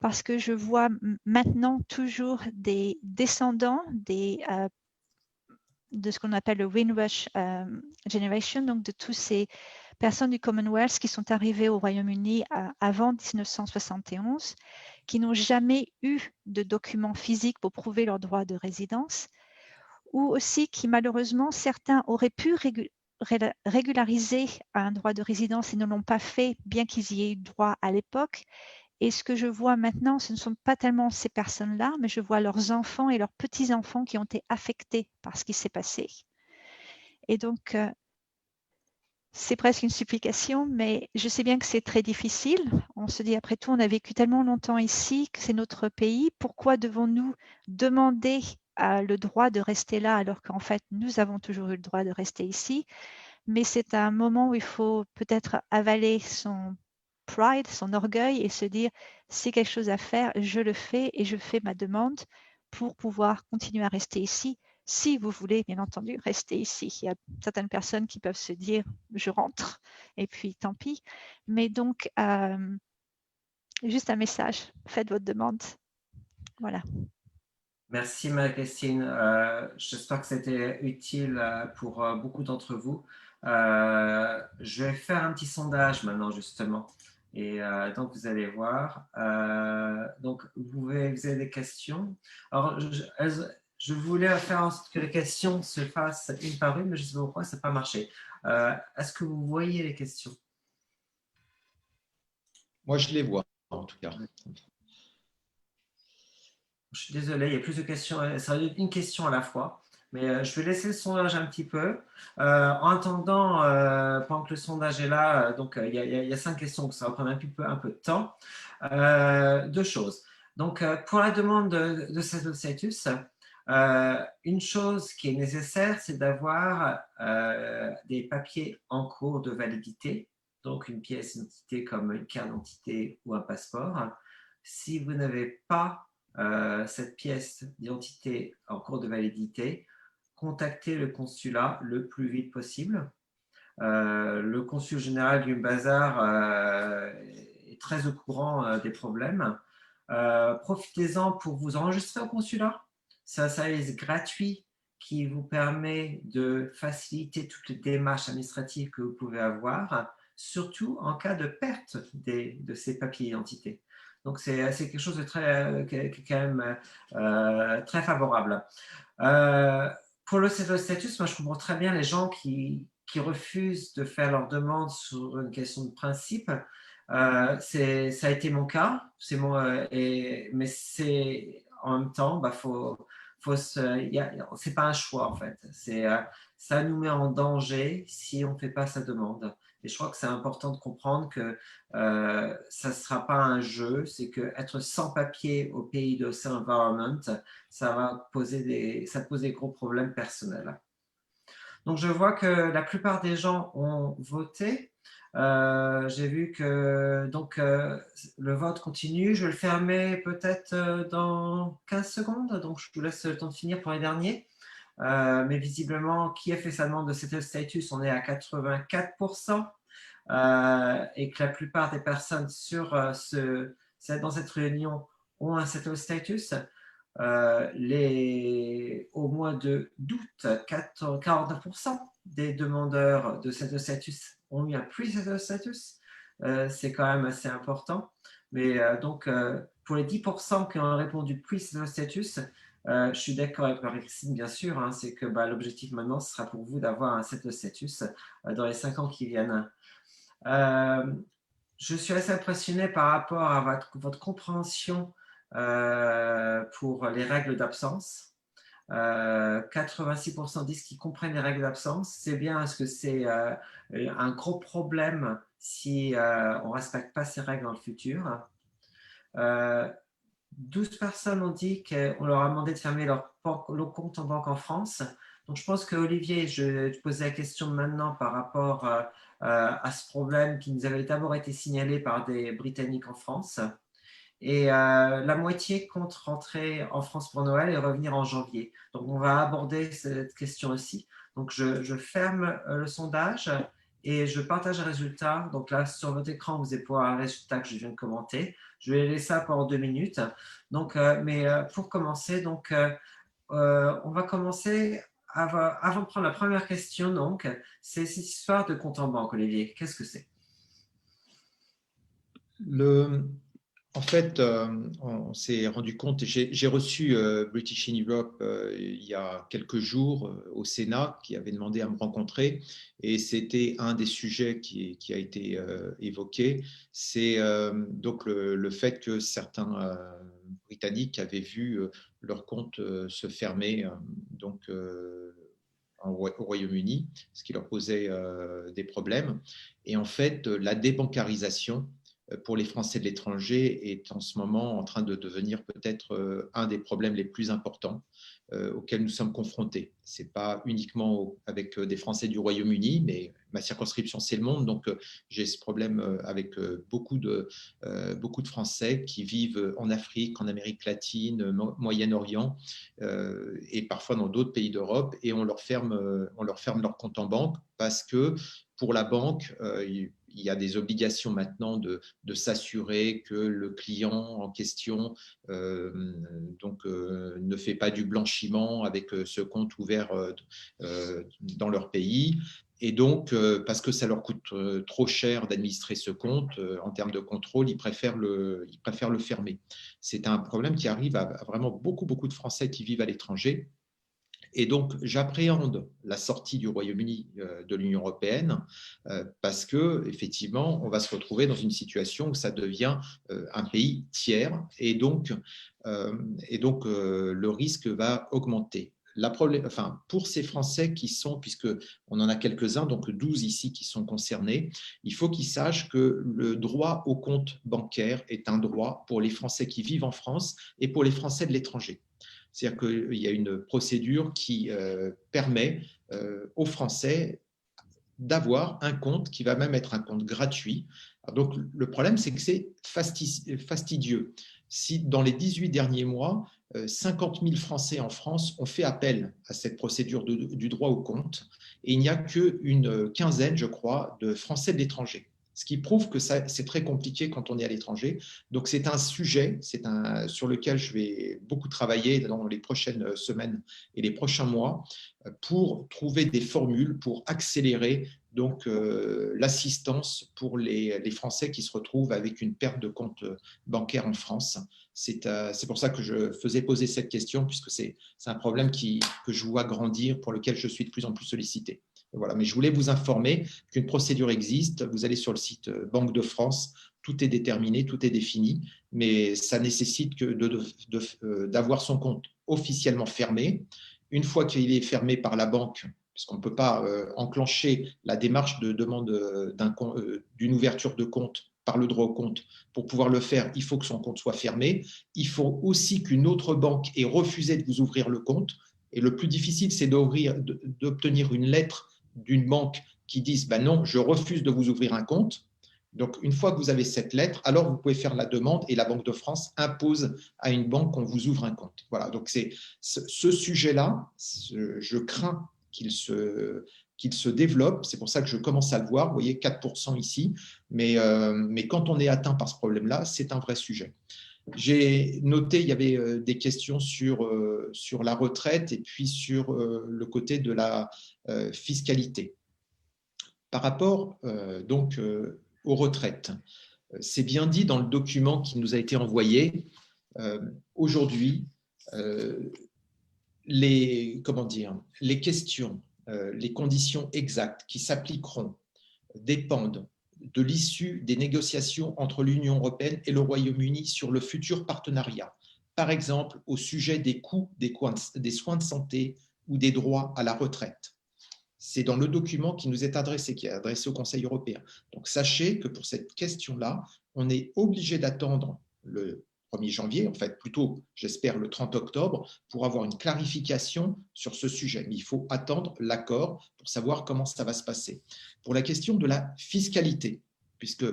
parce que je vois maintenant toujours des descendants de ce qu'on appelle le Windrush Generation, donc de tous ces personnes du Commonwealth qui sont arrivées au Royaume-Uni avant 1971, qui n'ont jamais eu de documents physiques pour prouver leur droit de résidence, ou aussi qui malheureusement, certains auraient pu régulariser un droit de résidence et ne l'ont pas fait, bien qu'ils y aient eu droit à l'époque. Et ce que je vois maintenant, ce ne sont pas tellement ces personnes-là, mais je vois leurs enfants et leurs petits-enfants qui ont été affectés par ce qui s'est passé. Et donc, c'est presque une supplication, mais je sais bien que c'est très difficile. On se dit, après tout, on a vécu tellement longtemps ici, que c'est notre pays. Pourquoi devons-nous demander le droit de rester là alors qu'en fait, nous avons toujours eu le droit de rester ici? Mais c'est un moment où il faut peut-être avaler son pride, son orgueil et se dire, c'est quelque chose à faire, je le fais et je fais ma demande pour pouvoir continuer à rester ici. Si vous voulez, bien entendu, rester ici. Il y a certaines personnes qui peuvent se dire, je rentre et puis tant pis. Mais donc, juste un message, faites votre demande. Voilà. Merci Marie-Christine. J'espère que c'était utile pour beaucoup d'entre vous. Je vais faire un petit sondage maintenant justement. Et donc vous allez voir. Donc vous avez des questions. Alors je voulais faire en sorte que les questions se fassent une par une, mais je ne sais pas pourquoi ça n'a pas marché. Est-ce que vous voyez les questions? Moi, je les vois, en tout cas. Je suis désolé, il y a plus de questions. Ça va être une question à la fois. Mais je vais laisser le sondage un petit peu. En attendant, pendant que le sondage est là, donc il y a 5 questions, donc ça va prendre un peu de temps. Deux choses. Donc, pour la demande de cette status, une chose qui est nécessaire, c'est d'avoir des papiers en cours de validité, donc une pièce d'identité comme une carte d'identité ou un passeport. Si vous n'avez pas cette pièce d'identité en cours de validité, contactez le consulat le plus vite possible. Le consul général du Bazar est très au courant des problèmes. Profitez-en pour vous enregistrer au consulat. C'est un service gratuit qui vous permet de faciliter toutes les démarches administratives que vous pouvez avoir, surtout en cas de perte de ces papiers d'identité. Donc, c'est quelque chose de très, qui est quand même très favorable. Pour le statut, moi, je comprends très bien les gens qui refusent de faire leur demande sur une question de principe. Ça a été mon cas, mais c'est en même temps, c'est pas un choix en fait. Ça nous met en danger si on ne fait pas sa demande. Et je crois que c'est important de comprendre que ça ne sera pas un jeu, c'est que être sans papier au pays de Ocean Environment, ça pose des gros problèmes personnels. Donc je vois que la plupart des gens ont voté. J'ai vu que le vote continue. Je vais le fermer peut-être dans 15 secondes, donc je vous laisse le temps de finir pour les derniers. Mais visiblement, qui a fait sa demande de settle status, on est à 84%. Et que la plupart des personnes dans cette réunion ont un settle status. Au mois d'août, 49% des demandeurs de settle status ont eu un pre-settle status. C'est quand même assez important. Mais pour les 10% qui ont répondu pre-settle status, je suis d'accord avec Marie-Christine, bien sûr, hein, c'est que l'objectif maintenant, ce sera pour vous d'avoir un settle status dans les 5 ans qui viennent. Je suis assez impressionné par rapport à votre compréhension pour les règles d'absence. 86% disent qu'ils comprennent les règles d'absence. C'est bien parce que c'est un gros problème si on ne respecte pas ces règles dans le futur. 12 personnes ont dit qu'on leur a demandé de fermer leur compte en banque en France. Donc, je pense qu'Olivier, je te posais la question maintenant par rapport à ce problème qui nous avait d'abord été signalé par des Britanniques en France. Et la moitié compte rentrer en France pour Noël et revenir en janvier. Donc, on va aborder cette question aussi. Donc, je ferme le sondage et je partage les résultats. Donc là, sur votre écran, vous allez pouvoir un résultat que je viens de commenter. Je vais laisser ça pendant 2 minutes. Donc, pour commencer, on va commencer avant de prendre la première question. Donc, c'est cette histoire de compte en banque, Olivier. Qu'est-ce que c'est? En fait, on s'est rendu compte, j'ai reçu British in Europe il y a quelques jours au Sénat qui avait demandé à me rencontrer et c'était un des sujets qui a été évoqué. C'est donc le fait que certains Britanniques avaient vu leur compte se fermer au Royaume-Uni, ce qui leur posait des problèmes. Et en fait, la débancarisation pour les Français de l'étranger est en ce moment en train de devenir peut-être un des problèmes les plus importants auxquels nous sommes confrontés. Ce n'est pas uniquement avec des Français du Royaume-Uni, mais ma circonscription, c'est le monde. Donc, j'ai ce problème avec beaucoup de Français qui vivent en Afrique, en Amérique latine, Moyen-Orient et parfois dans d'autres pays d'Europe. Et on leur ferme leur compte en banque parce que pour la banque, il y a des obligations maintenant de ne fait pas du blanchiment avec ce compte ouvert dans leur pays. Et donc, parce que ça leur coûte trop cher d'administrer ce compte, en termes de contrôle, ils préfèrent le fermer. C'est un problème qui arrive à vraiment beaucoup de Français qui vivent à l'étranger. Et donc, j'appréhende la sortie du Royaume-Uni de l'Union européenne parce que, effectivement, on va se retrouver dans une situation où ça devient un pays tiers et donc le risque va augmenter. Pour ces Français qui sont, puisqu'on en a quelques-uns, donc 12 ici qui sont concernés, il faut qu'ils sachent que le droit au compte bancaire est un droit pour les Français qui vivent en France et pour les Français de l'étranger. C'est-à-dire qu'il y a une procédure qui permet aux Français d'avoir un compte qui va même être un compte gratuit. Donc, le problème, c'est que c'est fastidieux. Si dans les 18 derniers mois, 50 000 Français en France ont fait appel à cette procédure du droit au compte, et il n'y a qu'une quinzaine, je crois, de Français de l'étranger. Ce qui prouve que c'est très compliqué quand on est à l'étranger. Donc, c'est un sujet sur lequel je vais beaucoup travailler dans les prochaines semaines et les prochains mois pour trouver des formules pour accélérer donc l'assistance pour les Français qui se retrouvent avec une perte de compte bancaire en France. C'est pour ça que je faisais poser cette question, puisque c'est un problème que je vois grandir, pour lequel je suis de plus en plus sollicité. Voilà, mais je voulais vous informer qu'une procédure existe. Vous allez sur le site Banque de France, tout est déterminé, tout est défini, mais ça nécessite d'avoir son compte officiellement fermé. Une fois qu'il est fermé par la banque, puisqu'on ne peut pas enclencher la démarche de demande d'une ouverture de compte par le droit au compte. Pour pouvoir le faire, il faut que son compte soit fermé. Il faut aussi qu'une autre banque ait refusé de vous ouvrir le compte. Et le plus difficile, c'est d'obtenir une lettre d'une banque qui dise « non, je refuse de vous ouvrir un compte ». Donc, une fois que vous avez cette lettre, alors vous pouvez faire la demande et la Banque de France impose à une banque qu'on vous ouvre un compte. Voilà, donc c'est ce sujet-là, je crains qu'il se développe. C'est pour ça que je commence à le voir. Vous voyez, 4% ici. Mais quand on est atteint par ce problème-là, c'est un vrai sujet. J'ai noté, il y avait des questions sur la retraite et puis sur le côté de la fiscalité. Par rapport aux retraites, c'est bien dit dans le document qui nous a été envoyé. Aujourd'hui, les questions, les conditions exactes qui s'appliqueront dépendent de l'issue des négociations entre l'Union européenne et le Royaume-Uni sur le futur partenariat. Par exemple, au sujet des coûts des soins de santé ou des droits à la retraite. C'est dans le document qui nous est adressé, qui est adressé au Conseil européen. Donc, sachez que pour cette question-là, on est obligé d'attendre le 1er janvier, en fait, plutôt, j'espère, le 30 octobre, pour avoir une clarification sur ce sujet. Mais il faut attendre l'accord pour savoir comment ça va se passer. Pour la question de la fiscalité, puisque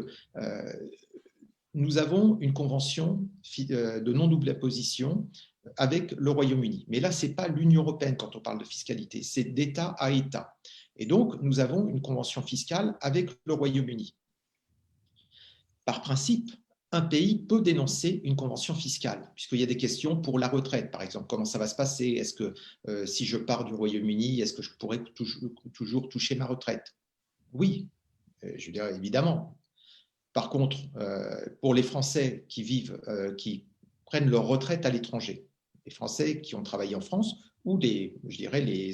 nous avons une convention de non-double imposition avec le Royaume-Uni. Mais là, ce n'est pas l'Union européenne quand on parle de fiscalité, c'est d'État à État. Et donc, nous avons une convention fiscale avec le Royaume-Uni. Par principe, un pays peut dénoncer une convention fiscale, puisqu'il y a des questions pour la retraite, par exemple. Comment ça va se passer? Est-ce que si je pars du Royaume-Uni, est-ce que je pourrais toujours toucher ma retraite? Oui, je dirais évidemment. Par contre, pour les Français qui prennent leur retraite à l'étranger, les Français qui ont travaillé en France ou les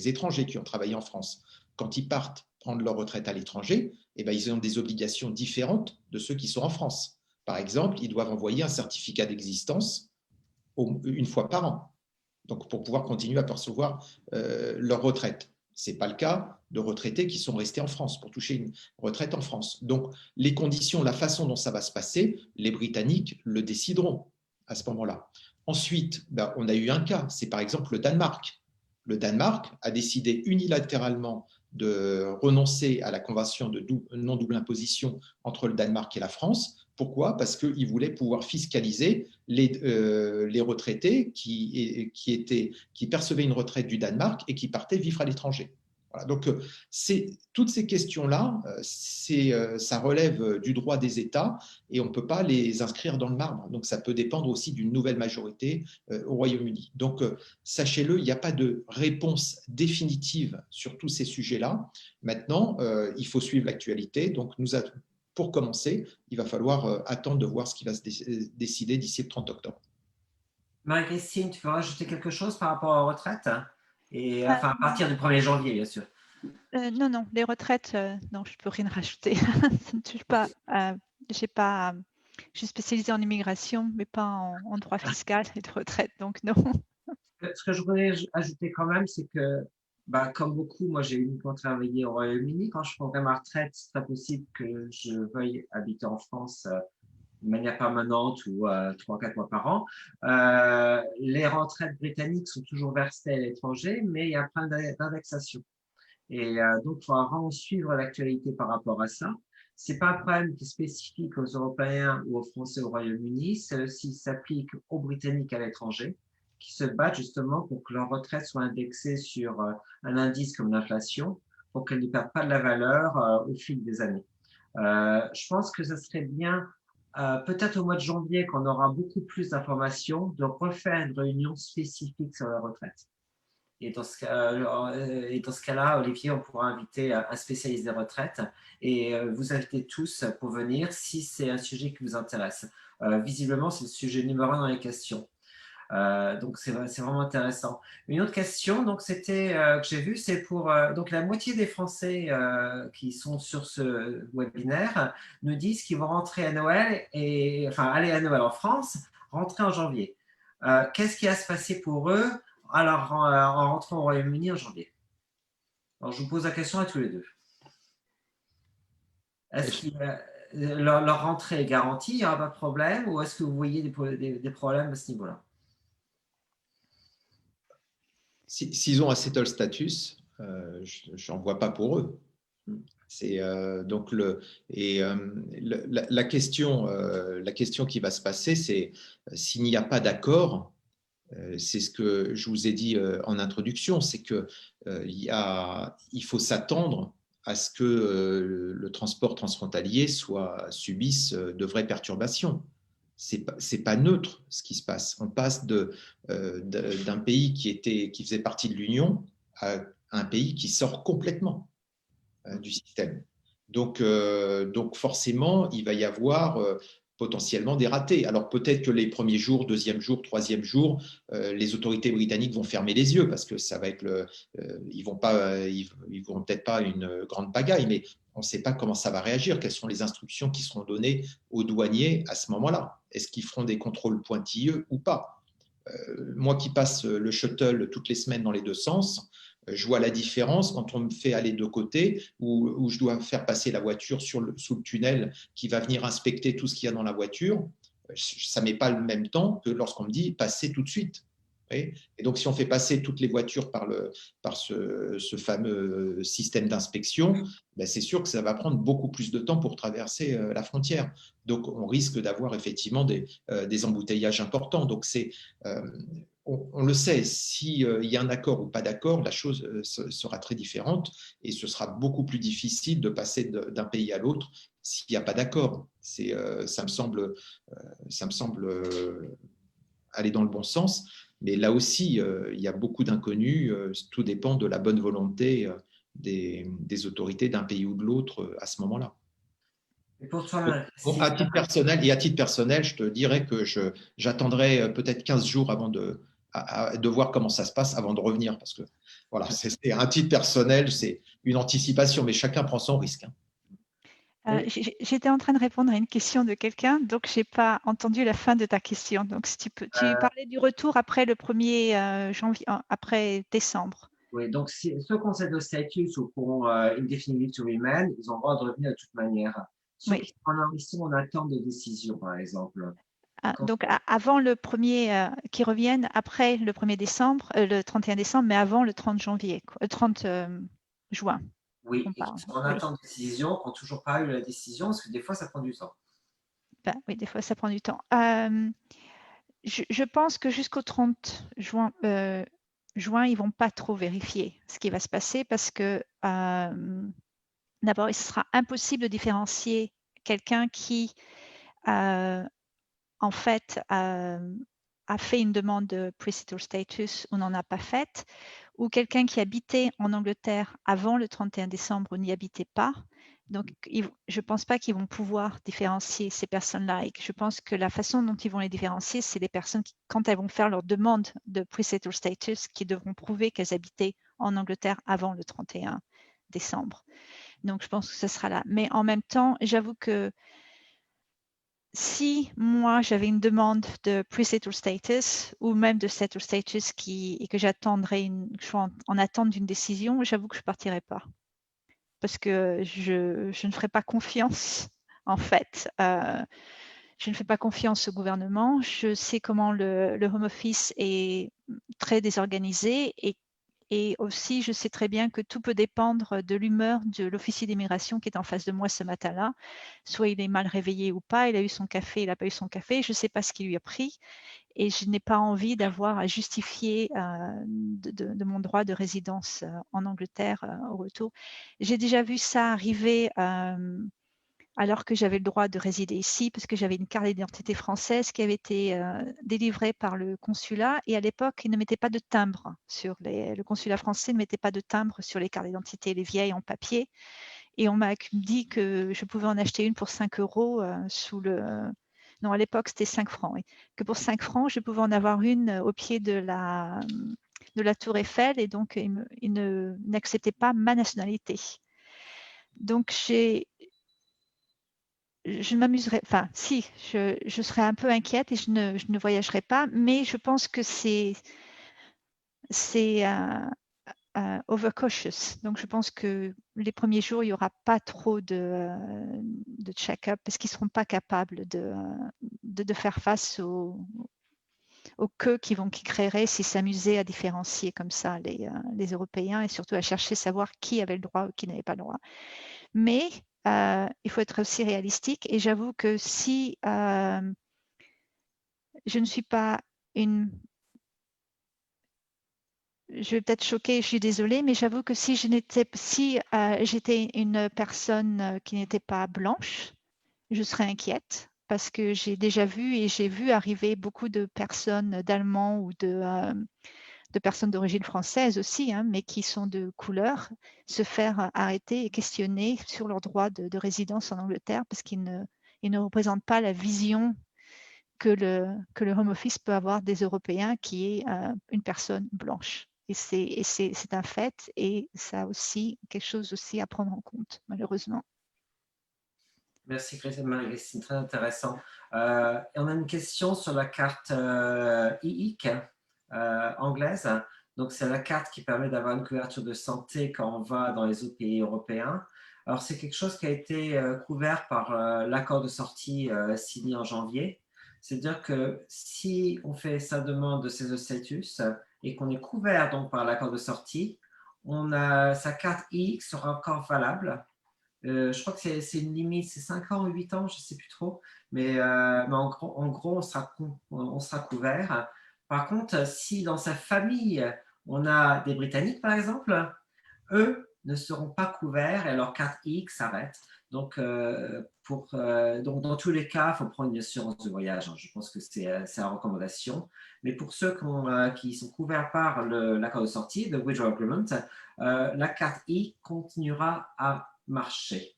étrangers qui ont travaillé en France, quand ils partent prendre leur retraite à l'étranger, ils ont des obligations différentes de ceux qui sont en France. Par exemple, ils doivent envoyer un certificat d'existence une fois par an, donc pour pouvoir continuer à percevoir leur retraite. Ce n'est pas le cas de retraités qui sont restés en France pour toucher une retraite en France. Donc, les conditions, la façon dont ça va se passer, les Britanniques le décideront à ce moment-là. Ensuite, on a eu un cas, c'est par exemple le Danemark. Le Danemark a décidé unilatéralement de renoncer à la convention de non-double imposition entre le Danemark et la France. Pourquoi? Parce qu'ils voulaient pouvoir fiscaliser les retraités qui percevaient une retraite du Danemark et qui partaient vivre à l'étranger. Voilà, donc, toutes ces questions-là, ça relève du droit des États et on ne peut pas les inscrire dans le marbre. Donc, ça peut dépendre aussi d'une nouvelle majorité au Royaume-Uni. Donc, sachez-le, il n'y a pas de réponse définitive sur tous ces sujets-là. Maintenant, il faut suivre l'actualité. Donc, pour commencer, il va falloir attendre de voir ce qui va se décider d'ici le 30 octobre. Marie-Christine, tu veux rajouter quelque chose par rapport aux retraites? Et enfin, à partir du 1er janvier, bien sûr. Non, non, les retraites, non, je ne peux rien rajouter. Ça ne touche pas. Je suis spécialisée en immigration, mais pas en droit fiscal et de retraite, donc non. Ce que je voudrais ajouter quand même, c'est que, comme beaucoup, moi j'ai uniquement travaillé au Royaume-Uni. Quand je prendrai ma retraite, c'est pas possible que je veuille habiter en France de manière permanente ou 3-4 mois par an. Les retraites britanniques sont toujours versées à l'étranger, mais il y a plein d'indexations. Et donc, il faudra vraiment suivre l'actualité par rapport à ça. Ce n'est pas un problème qui est spécifique aux Européens ou aux Français au Royaume-Uni, c'est aussi s'applique aux Britanniques à l'étranger, qui se battent justement pour que leur retraite soit indexée sur un indice comme l'inflation, pour qu'elle ne perde pas de la valeur au fil des années. Je pense que ce serait bien, peut-être au mois de janvier, qu'on aura beaucoup plus d'informations, de refaire une réunion spécifique sur la retraite. Et dans ce cas-là, Olivier, on pourra inviter un spécialiste des retraites et vous inviter tous pour venir si c'est un sujet qui vous intéresse. Visiblement, c'est le sujet numéro 1 dans les questions. Donc, c'est vraiment intéressant. Une autre question, donc, que j'ai vue, c'est pour donc la moitié des Français qui sont sur ce webinaire nous disent qu'ils vont rentrer à Noël aller à Noël en France, rentrer en janvier. Qu'est-ce qui va se passer pour eux alors, en rentrant au Royaume-Uni en janvier? Alors, je vous pose la question à tous les deux. Est-ce que leur rentrée est garantie, il n'y aura pas de problème, ou est-ce que vous voyez des problèmes à ce niveau-là? S'ils ont un settle status, je n'en vois pas pour eux. C'est donc la question qui va se passer, c'est s'il n'y a pas d'accord. C'est ce que je vous ai dit en introduction, c'est que il faut s'attendre à ce que le transport transfrontalier subisse de vraies perturbations. C'est pas neutre ce qui se passe. On passe d'un pays qui faisait partie de l'Union à un pays qui sort complètement du système. Donc forcément, il va y avoir potentiellement des ratés. Alors peut-être que les premiers jours, deuxième jour, troisième jour, les autorités britanniques vont fermer les yeux parce que ça va être ils vont peut-être pas une grande pagaille, mais on ne sait pas comment ça va réagir. Quelles sont les instructions qui seront données aux douaniers à ce moment-là? Est-ce qu'ils feront des contrôles pointilleux ou pas? Moi qui passe le shuttle toutes les semaines dans les deux sens, je vois la différence quand on me fait aller de côté où je dois faire passer la voiture sous le tunnel qui va venir inspecter tout ce qu'il y a dans la voiture. Ça ne met pas le même temps que lorsqu'on me dit passer tout de suite. Et donc, si on fait passer toutes les voitures par ce fameux système d'inspection, ben c'est sûr que ça va prendre beaucoup plus de temps pour traverser la frontière. Donc, on risque d'avoir effectivement des embouteillages importants. Donc, on le sait, s'il y a un accord ou pas d'accord, la chose sera très différente et ce sera beaucoup plus difficile de passer d'un pays à l'autre s'il n'y a pas d'accord. Ça me semble aller dans le bon sens. Mais là aussi, il y a beaucoup d'inconnus. Tout dépend de la bonne volonté des autorités d'un pays ou de l'autre à ce moment-là. Et pour toi, À titre personnel, je te dirais que j'attendrai peut-être 15 jours avant de voir comment ça se passe avant de revenir. Parce que voilà, c'est un titre personnel, c'est une anticipation, mais chacun prend son risque. J'étais en train de répondre à une question de quelqu'un, donc je n'ai pas entendu la fin de ta question. Donc, si tu parlais du retour après le 1er janvier, après décembre. Oui, donc ceux qui ont cette statut ou qui ont indefinite leave to remain, ils ont le droit de revenir de toute manière. Ceux qui sont en attente de décision, par exemple. Donc, avant le 1er, qui reviennent après le 1er décembre, le 31 décembre, mais avant le 30 janvier, 30 juin. Oui, et qui sont en attente de décision, qui n'ont toujours pas eu la décision, parce que des fois, ça prend du temps. Oui, des fois, ça prend du temps. Je pense que jusqu'au 30 juin, juin, ils ne vont pas trop vérifier ce qui va se passer parce que d'abord, il sera impossible de différencier quelqu'un qui, en fait, a fait une demande de pre-settled status ou n'en a pas faite, ou quelqu'un qui habitait en Angleterre avant le 31 décembre ou n'y habitait pas. Donc, je ne pense pas qu'ils vont pouvoir différencier ces personnes-là. Et je pense que la façon dont ils vont les différencier, c'est les personnes qui, quand elles vont faire leur demande de pre-settled status, qui devront prouver qu'elles habitaient en Angleterre avant le 31 décembre. Donc, je pense que ce sera là. Mais en même temps, j'avoue que si moi j'avais une demande de pre-settled status ou même de settled status et que j'attendrais, je sois en attente d'une décision, j'avoue que je partirais pas parce que je ne ferai pas confiance en fait. Je ne fais pas confiance au gouvernement. Je sais comment le Home Office est très désorganisé et aussi, je sais très bien que tout peut dépendre de l'humeur de l'officier d'immigration qui est en face de moi ce matin-là. Soit il est mal réveillé ou pas, il a eu son café, il n'a pas eu son café, je ne sais pas ce qu'il lui a pris et je n'ai pas envie d'avoir à justifier de mon droit de résidence en Angleterre au retour. J'ai déjà vu ça arriver alors que j'avais le droit de résider ici, parce que j'avais une carte d'identité française qui avait été délivrée par le consulat. Et à l'époque, ils ne mettaient pas de timbre le consulat français ne mettait pas de timbre sur les cartes d'identité, les vieilles en papier. Et on m'a dit que je pouvais en acheter une pour 5 euros non, à l'époque, c'était 5 francs. Oui. Que pour 5 francs, je pouvais en avoir une au pied de la Tour Eiffel. Et donc, ils n'acceptaient pas ma nationalité. Donc, je m'amuserais, enfin, si, je serais un peu inquiète et je ne voyagerai pas, mais je pense que c'est overcautious. Donc, je pense que les premiers jours, il n'y aura pas trop de check-up parce qu'ils ne seront pas capables de faire face aux queues qui créeraient s'ils s'amusaient à différencier comme ça les Européens et surtout à chercher à savoir qui avait le droit ou qui n'avait pas le droit. Mais il faut être aussi réalistique et j'avoue que si je ne suis pas une... Je vais peut-être choquer, je suis désolée, mais j'avoue que si j'étais une personne qui n'était pas blanche, je serais inquiète parce que j'ai déjà vu et j'ai vu arriver beaucoup de personnes d'Allemands ou de personnes d'origine française aussi, hein, mais qui sont de couleur, se faire arrêter et questionner sur leur droit de résidence en Angleterre parce qu'ils ne représentent pas la vision que le Home Office peut avoir des Européens qui est une personne blanche. Et c'est un fait et ça a aussi quelque chose aussi à prendre en compte, malheureusement. Merci Christine, c'est très intéressant. Et on a une question sur la carte IIC anglaise. Donc, c'est la carte qui permet d'avoir une couverture de santé quand on va dans les autres pays européens. Alors, c'est quelque chose qui a été couvert par l'accord de sortie signé en janvier. C'est-à-dire que si on fait sa demande de ces status et qu'on est couvert donc par l'accord de sortie, sa carte IIC sera encore valable. Je crois que c'est une limite, c'est 5 ans ou 8 ans, je ne sais plus trop. Mais en gros, on sera couvert. Par contre, si dans sa famille, on a des Britanniques, par exemple, eux ne seront pas couverts et leur carte X s'arrête. Donc, donc, dans tous les cas, il faut prendre une assurance de voyage. Hein. Je pense que c'est la recommandation. Mais pour ceux qui sont couverts par l'accord de sortie, le Withdrawal Agreement, la carte I continuera à marcher.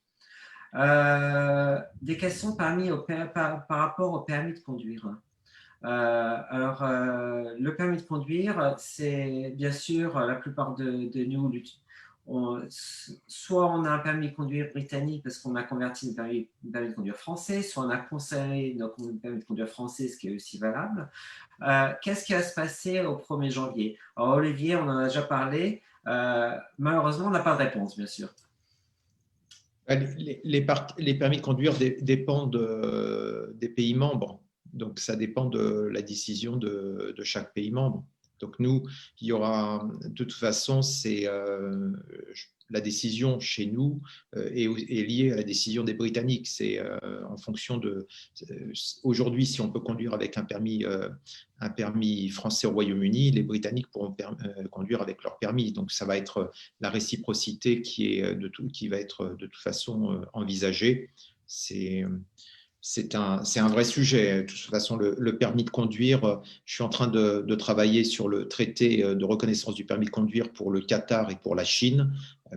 Des questions par rapport au permis de conduire. Le permis de conduire, c'est bien sûr la plupart de nous, soit on a un permis de conduire britannique parce qu'on a converti le permis de conduire français, soit on a conservé notre permis de conduire français, ce qui est aussi valable. Qu'est-ce qui va se passer au 1er janvier? Alors, Olivier, on en a déjà parlé. Malheureusement, on n'a pas de réponse, bien sûr. Les permis de conduire dépendent des pays membres. Donc, ça dépend de la décision de chaque pays membre. Donc, nous, il y aura, de toute façon, la décision chez nous est liée à la décision des Britanniques. C'est en fonction de… Aujourd'hui, si on peut conduire avec un permis français au Royaume-Uni, les Britanniques pourront conduire avec leur permis. Donc, ça va être la réciprocité qui va être de toute façon envisagée. C'est un vrai sujet. De toute façon, le permis de conduire, je suis en train de travailler sur le traité de reconnaissance du permis de conduire pour le Qatar et pour la Chine,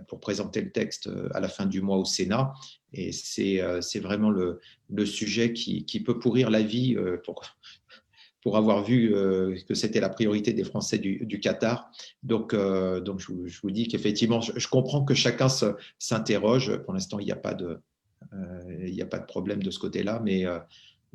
pour présenter le texte à la fin du mois au Sénat. Et c'est vraiment le sujet qui peut pourrir la vie pour avoir vu que c'était la priorité des Français du Qatar. Donc je vous dis qu'effectivement, je comprends que chacun s'interroge. Pour l'instant, il n'y a pas de problème de ce côté-là, mais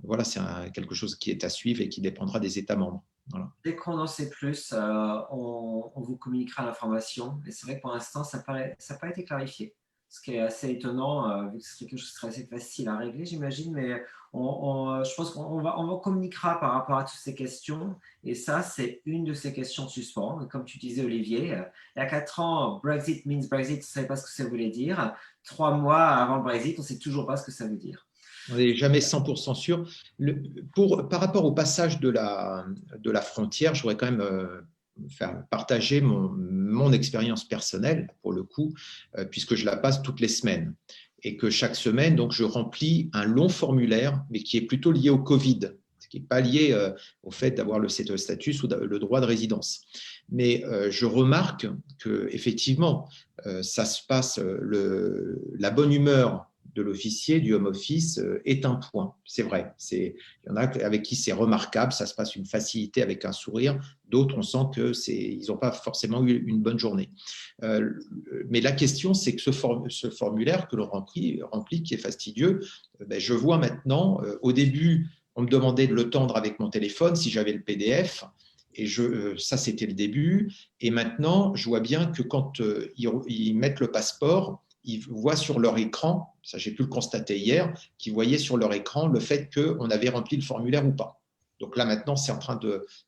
voilà, c'est quelque chose qui est à suivre et qui dépendra des États membres. Voilà. Dès qu'on en sait plus, on vous communiquera l'information. Et c'est vrai que pour l'instant, ça n'a pas été clarifié. Ce qui est assez étonnant, vu que c'est quelque chose qui serait assez facile à régler, j'imagine. Mais je pense qu'on communiquera par rapport à toutes ces questions. Et ça, c'est une de ces questions de suspens. Comme tu disais, Olivier, il y a 4 ans, Brexit means Brexit, on ne savait pas ce que ça voulait dire. 3 mois avant le Brexit, on ne sait toujours pas ce que ça veut dire. On n'est jamais 100% sûr. Par rapport au passage de la frontière, je voudrais quand même faire partager mon expérience personnelle, pour le coup, puisque je la passe toutes les semaines. Et que chaque semaine, donc, je remplis un long formulaire, mais qui est plutôt lié au Covid, ce qui n'est pas lié au fait d'avoir le settled status ou le droit de résidence. Mais je remarque qu'effectivement, ça se passe, la bonne humeur de l'officier, du home office, est un point. C'est vrai. Il y en a avec qui c'est remarquable, ça se passe une facilité avec un sourire. D'autres, on sent qu'ils n'ont pas forcément eu une bonne journée. Mais la question, c'est que ce formulaire que l'on remplit, qui est fastidieux, je vois maintenant, au début, on me demandait de le tendre avec mon téléphone si j'avais le PDF. Et ça, c'était le début. Et maintenant, je vois bien que quand ils mettent le passeport, ils voient sur leur écran, ça j'ai pu le constater hier, qu'ils voyaient sur leur écran le fait qu'on avait rempli le formulaire ou pas. Donc là maintenant,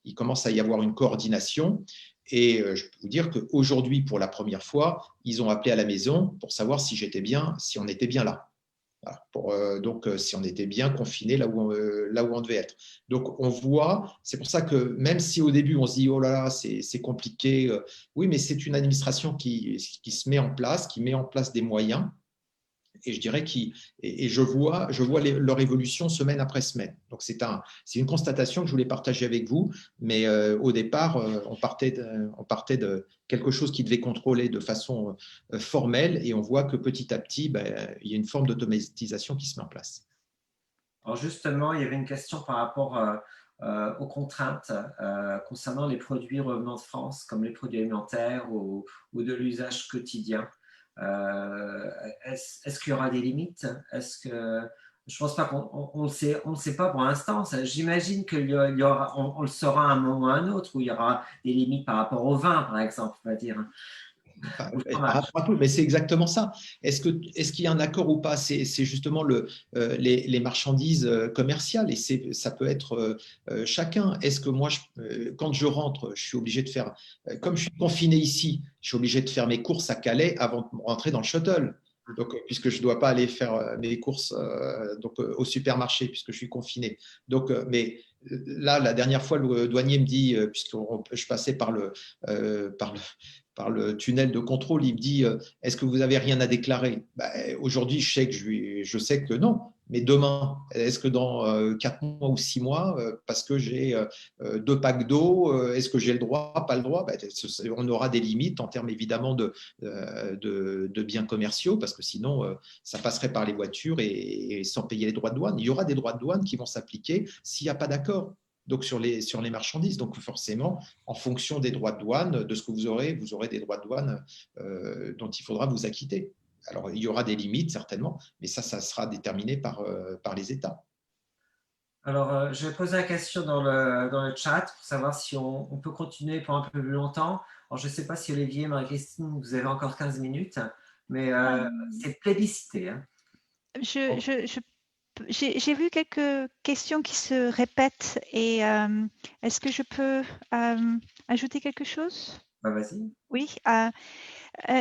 il commence à y avoir une coordination. Et je peux vous dire qu'aujourd'hui, pour la première fois, ils ont appelé à la maison pour savoir si on était bien là. Voilà, donc, si on était bien confiné là où on devait être. Donc, on voit, c'est pour ça que même si au début, on se dit, oh là là, c'est compliqué, oui, mais c'est une administration qui se met en place, qui met en place des moyens. Et je dirais je vois leur évolution semaine après semaine. Donc, c'est une constatation que je voulais partager avec vous. Mais au départ, on partait de quelque chose qui devait contrôler de façon formelle. Et on voit que petit à petit, il y a une forme d'automatisation qui se met en place. Alors justement, il y avait une question par rapport aux contraintes concernant les produits revenant de France, comme les produits alimentaires ou de l'usage quotidien. Est-ce qu'il y aura des limites? Je pense pas qu'on le sait pas pour l'instant. J'imagine qu'il y aura, on le saura à un moment ou à un autre, où il y aura des limites par rapport au vin, par exemple, on va dire. Mais c'est exactement ça. Est-ce qu'il y a un accord ou pas? C'est justement les marchandises commerciales, et ça peut être chacun. Est-ce que moi, quand je rentre, je suis obligé de faire, comme je suis confiné ici, je suis obligé de faire mes courses à Calais avant de rentrer dans le shuttle. Donc, puisque je ne dois pas aller faire mes courses au supermarché, puisque je suis confiné. Donc, mais là, la dernière fois, le douanier me dit, puisque je passais par le tunnel de contrôle, il me dit est-ce que vous n'avez rien à déclarer? Aujourd'hui, je sais que non. Mais demain, est-ce que dans 4 mois ou 6 mois, parce que j'ai 2 packs d'eau, est-ce que j'ai le droit, pas le droit? On aura des limites en termes évidemment de biens commerciaux, parce que sinon, ça passerait par les voitures et sans payer les droits de douane. Il y aura des droits de douane qui vont s'appliquer s'il n'y a pas d'accord. Donc sur les marchandises. Donc forcément, en fonction des droits de douane, de ce que vous aurez des droits de douane dont il faudra vous acquitter. Alors il y aura des limites certainement, mais ça sera déterminé par les États. Alors, je vais poser la question dans le chat pour savoir si on peut continuer pour un peu plus longtemps. Alors, je ne sais pas si Olivier, Marie-Christine, vous avez encore 15 minutes, mais c'est plébiscité. Hein. J'ai vu quelques questions qui se répètent et est-ce que je peux ajouter quelque chose? Bah, vas-y. Oui,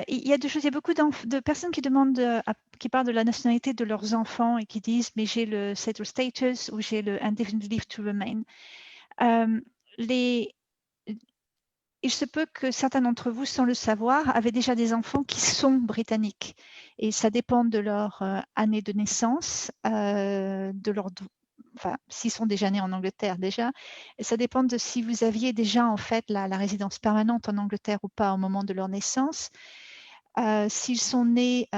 il y a deux choses. Il y a beaucoup de personnes qui demandent, qui parlent de la nationalité de leurs enfants et qui disent, mais j'ai le settled status ou j'ai le indefinite leave to remain. Les, il se peut que certains d'entre vous, sans le savoir, avaient déjà des enfants qui sont britanniques. Et ça dépend de leur année de naissance, de leur, enfin, s'ils sont déjà nés en Angleterre déjà. Et ça dépend de si vous aviez déjà en fait la résidence permanente en Angleterre ou pas au moment de leur naissance. S'ils sont nés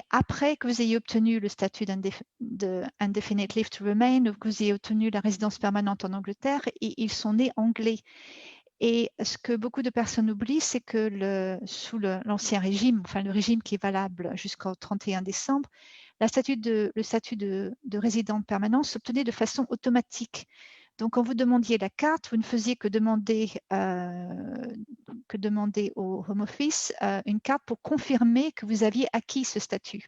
après que vous ayez obtenu le statut d'indefinite leave to remain ou que vous ayez obtenu la résidence permanente en Angleterre, et ils sont nés anglais. Et ce que beaucoup de personnes oublient, c'est que sous l'ancien régime, enfin le régime qui est valable jusqu'au 31 décembre, le statut de résident permanent s'obtenait de façon automatique. Donc, quand vous demandiez la carte, vous ne faisiez que demander au Home Office une carte pour confirmer que vous aviez acquis ce statut.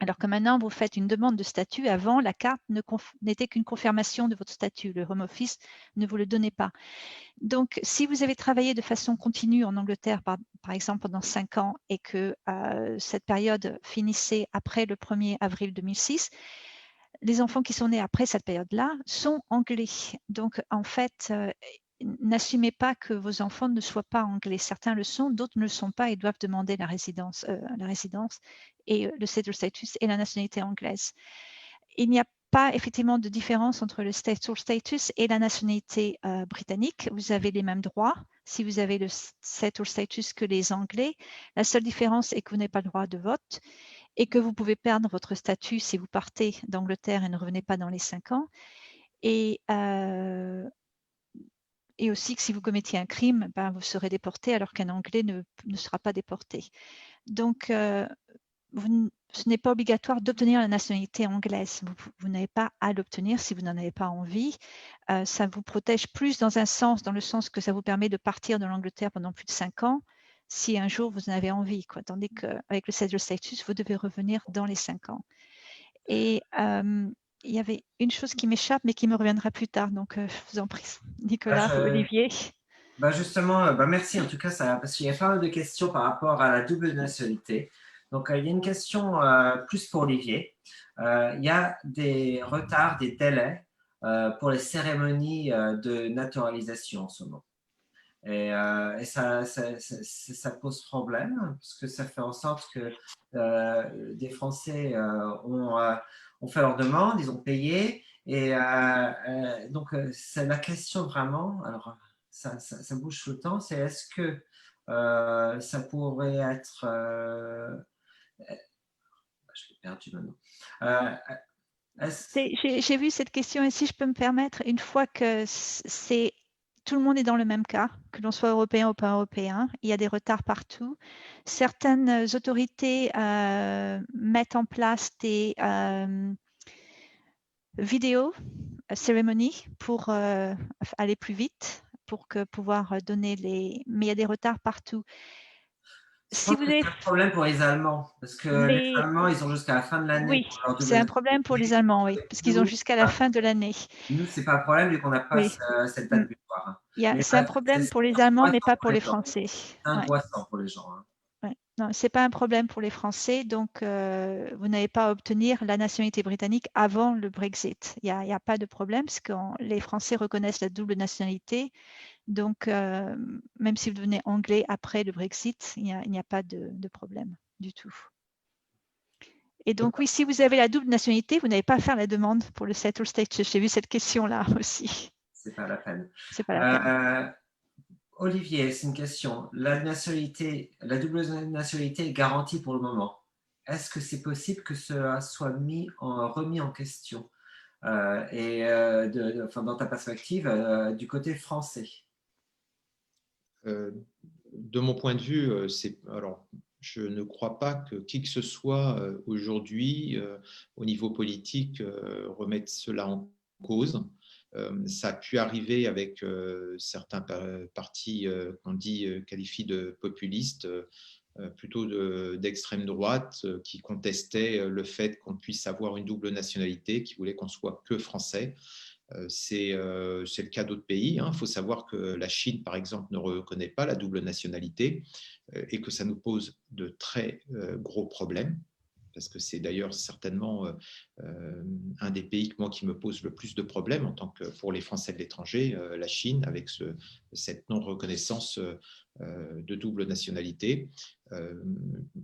Alors que maintenant, vous faites une demande de statut. Avant, la carte n'était qu'une confirmation de votre statut. Le Home Office ne vous le donnait pas. Donc, si vous avez travaillé de façon continue en Angleterre, par exemple pendant 5 ans, et que cette période finissait après le 1er avril 2006, les enfants qui sont nés après cette période-là sont anglais. Donc, en fait, n'assumez pas que vos enfants ne soient pas anglais. Certains le sont, d'autres ne le sont pas et doivent demander la résidence et le settled status et la nationalité anglaise. Il n'y a pas effectivement de différence entre le settled status et la nationalité britannique. Vous avez les mêmes droits si vous avez le settled status que les Anglais. La seule différence est que vous n'avez pas le droit de vote et que vous pouvez perdre votre statut si vous partez d'Angleterre et ne revenez pas dans les 5 ans. Et aussi que si vous commettiez un crime, ben, vous serez déporté alors qu'un Anglais ne sera pas déporté. Donc, ce n'est pas obligatoire d'obtenir la nationalité anglaise. Vous n'avez pas à l'obtenir si vous n'en avez pas envie. Ça vous protège plus dans le sens que ça vous permet de partir de l'Angleterre pendant plus de 5 ans si un jour vous en avez envie, quoi. Tandis qu'avec le settled status, vous devez revenir dans les 5 ans. Et il y avait une chose qui m'échappe, mais qui me reviendra plus tard. Donc, je vous en prie, Nicolas ou Olivier. Justement, merci en tout cas, parce qu'il y a pas mal de questions par rapport à la double nationalité. Donc, il y a une question plus pour Olivier. Il y a des retards, des délais pour les cérémonies de naturalisation en ce moment. Et ça pose problème parce que ça fait en sorte que des Français ont fait leur demande, ils ont payé. Et donc, c'est la question vraiment. Alors, ça bouge tout le temps. C'est est-ce que ça pourrait être. Je l'ai perdu maintenant. J'ai vu cette question et si je peux me permettre, une fois que tout le monde est dans le même cas, que l'on soit européen ou pas européen, il y a des retards partout. Certaines autorités mettent en place des vidéos cérémonies pour aller plus vite, pour pouvoir donner les... Mais il y a des retards partout. Je pense que c'est un problème pour les Allemands, parce que les Allemands, ils ont jusqu'à la fin de l'année. Oui, c'est un problème pour les Allemands, oui, parce qu'ils ont jusqu'à la fin de l'année. Nous, ce n'est pas un problème vu qu'on n'a pas cette date butoir. C'est un problème pour les Allemands, mais pas pour les Français. C'est angoissant pour les gens. Non, ce n'est pas un problème pour les Français, donc vous n'avez pas à obtenir la nationalité britannique avant le Brexit. Il n'y a pas de problème, parce que les Français reconnaissent la double nationalité. Donc, même si vous devenez anglais après le Brexit, il n'y a pas de problème du tout. Et donc, oui, si vous avez la double nationalité, vous n'avez pas à faire la demande pour le settled status. J'ai vu cette question-là aussi. C'est pas la peine. C'est pas la peine. Olivier, c'est une question. La double nationalité est garantie pour le moment. Est-ce que c'est possible que cela soit remis en question dans ta perspective du côté français? De mon point de vue, je ne crois pas que qui que ce soit aujourd'hui, au niveau politique, remette cela en cause. Ça a pu arriver avec certains partis qu'on qualifie de populistes, plutôt d'extrême droite, qui contestaient le fait qu'on puisse avoir une double nationalité, qui voulaient qu'on soit que français. C'est le cas d'autres pays. Il faut savoir que la Chine, par exemple, ne reconnaît pas la double nationalité et que ça nous pose de très gros problèmes. Parce que c'est d'ailleurs certainement un des pays qui me pose le plus de problèmes en tant que pour les Français de l'étranger, la Chine, avec cette non-reconnaissance de double nationalité.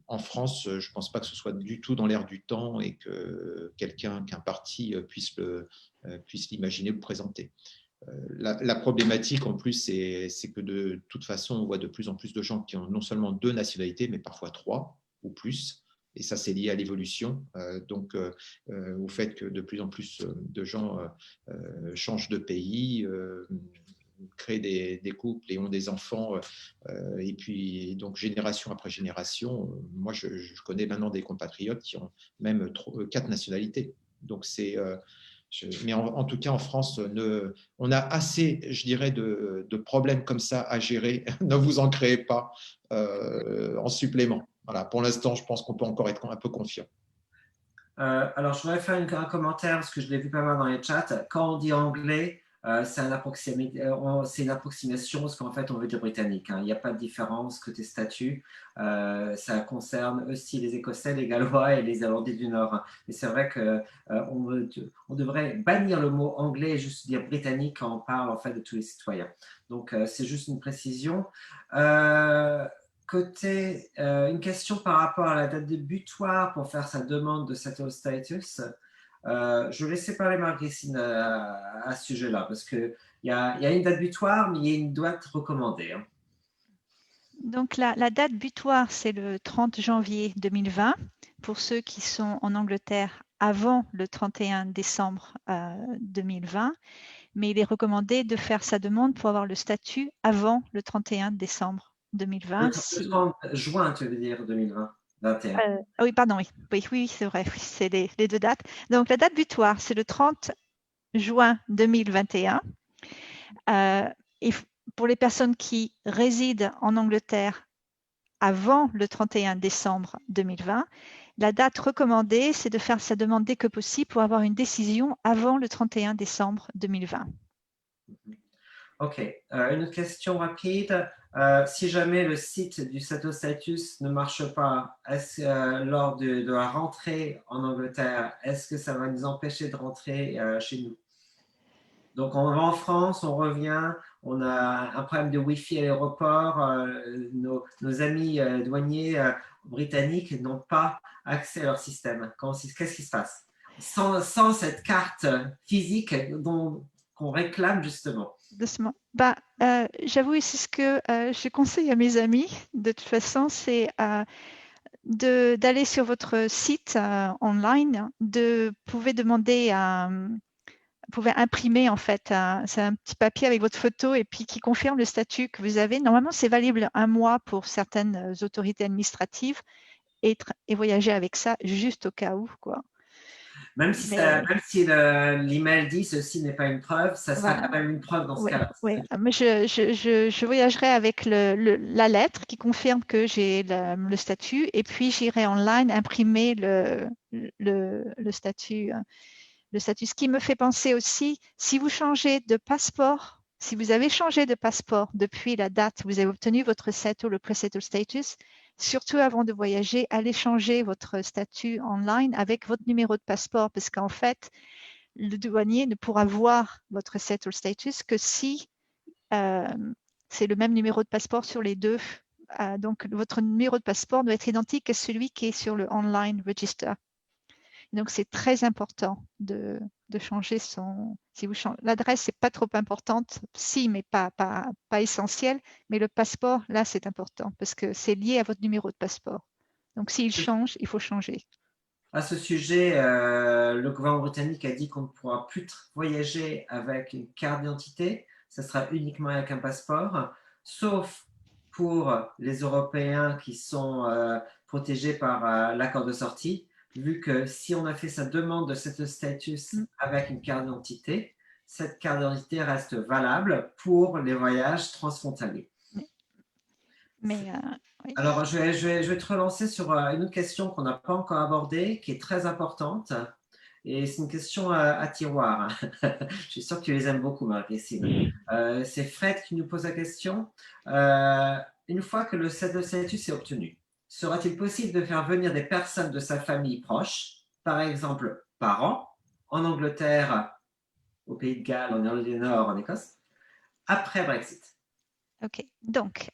En France, je ne pense pas que ce soit du tout dans l'air du temps et qu'un parti puisse l'imaginer ou le présenter. La problématique en plus, c'est que de toute façon, on voit de plus en plus de gens qui ont non seulement 2 nationalités, mais parfois 3 ou plus. Et ça, c'est lié à l'évolution, au fait que de plus en plus de gens changent de pays, créent des couples et ont des enfants. Et puis, donc, génération après génération, moi, je connais maintenant des compatriotes qui ont même 4 nationalités. Donc, mais en tout cas, en France, on a assez, je dirais, de problèmes comme ça à gérer. Ne vous en créez pas en supplément. Voilà, pour l'instant, je pense qu'on peut encore être un peu confiant. Alors, je voudrais faire un commentaire parce que je l'ai vu pas mal dans les chats. Quand on dit anglais, c'est une approximation parce qu'en fait, on veut dire britannique. Il n'y a pas de différence côté statut. Ça concerne aussi les Écossais, les Gallois et les Irlandais du Nord. Mais c'est vrai qu'on devrait bannir le mot anglais et juste dire britannique quand on parle en fait de tous les citoyens. Donc, c'est juste une précision. Côté, une question par rapport à la date de butoir pour faire sa demande de settled status. Je vais laisser parler Marie-Christine à ce sujet-là, parce qu'il y a une date butoir, mais il y a une date recommandée. Donc, la date butoir, c'est le 30 janvier 2020 pour ceux qui sont en Angleterre avant le 31 décembre 2020, mais il est recommandé de faire sa demande pour avoir le statut avant le 31 décembre 2020. Le 30 juin, tu veux dire 2020, 21. Oui, pardon, oui, c'est vrai, oui, c'est les 2 dates. Donc, la date butoir, c'est le 30 juin 2021. Et pour les personnes qui résident en Angleterre avant le 31 décembre 2020, la date recommandée, c'est de faire sa demande dès que possible pour avoir une décision avant le 31 décembre 2020. OK. Une autre question rapide. Si jamais le site du settled status ne marche pas, lors de la rentrée en Angleterre, est-ce que ça va nous empêcher de rentrer chez nous? Donc, on va en France, on revient, on a un problème de Wi-Fi à l'aéroport, nos amis douaniers britanniques n'ont pas accès à leur système. Qu'est-ce qui se passe? Sans cette carte physique qu'on réclame justement. J'avoue, c'est ce que je conseille à mes amis. De toute façon, c'est d'aller sur votre site online, vous pouvez demander vous pouvez imprimer en fait, c'est un petit papier avec votre photo et puis qui confirme le statut que vous avez. Normalement, c'est valable 1 mois pour certaines autorités administratives et voyager avec ça juste au cas où, quoi. Même si l'email dit ceci n'est pas une preuve, ça sera quand même une preuve dans ce cas-là. Oui, mais je voyagerai avec la lettre qui confirme que j'ai le statut et puis j'irai online imprimer le statut. Ce qui me fait penser aussi, si vous changez de passeport, si vous avez changé de passeport depuis la date où vous avez obtenu votre settle ou pre-settle status, surtout avant de voyager, allez changer votre statut online avec votre numéro de passeport parce qu'en fait, le douanier ne pourra voir votre settle status que si c'est le même numéro de passeport sur les 2. Donc, votre numéro de passeport doit être identique à celui qui est sur le online register. Donc, c'est très important de changer l'adresse, c'est pas trop importante, si, mais pas essentiel. Mais le passeport, là, c'est important parce que c'est lié à votre numéro de passeport. Donc, s'il change, il faut changer. À ce sujet, le gouvernement britannique a dit qu'on ne pourra plus voyager avec une carte d'identité. Ça sera uniquement avec un passeport, sauf pour les Européens qui sont protégés par l'accord de sortie, vu que si on a fait sa demande de cette status avec une carte d'identité, cette carte d'identité reste valable pour les voyages transfrontaliers. Oui. Alors, je vais te relancer sur une autre question qu'on n'a pas encore abordée, qui est très importante. Et c'est une question à tiroir. Je suis sûr que tu les aimes beaucoup, Marie-Christine. C'est Fred qui nous pose la question. Une fois que le statut est obtenu, sera-t-il possible de faire venir des personnes de sa famille proche, par exemple parents, en Angleterre, au Pays de Galles, en Irlande du Nord, en Écosse, après Brexit? OK. Donc,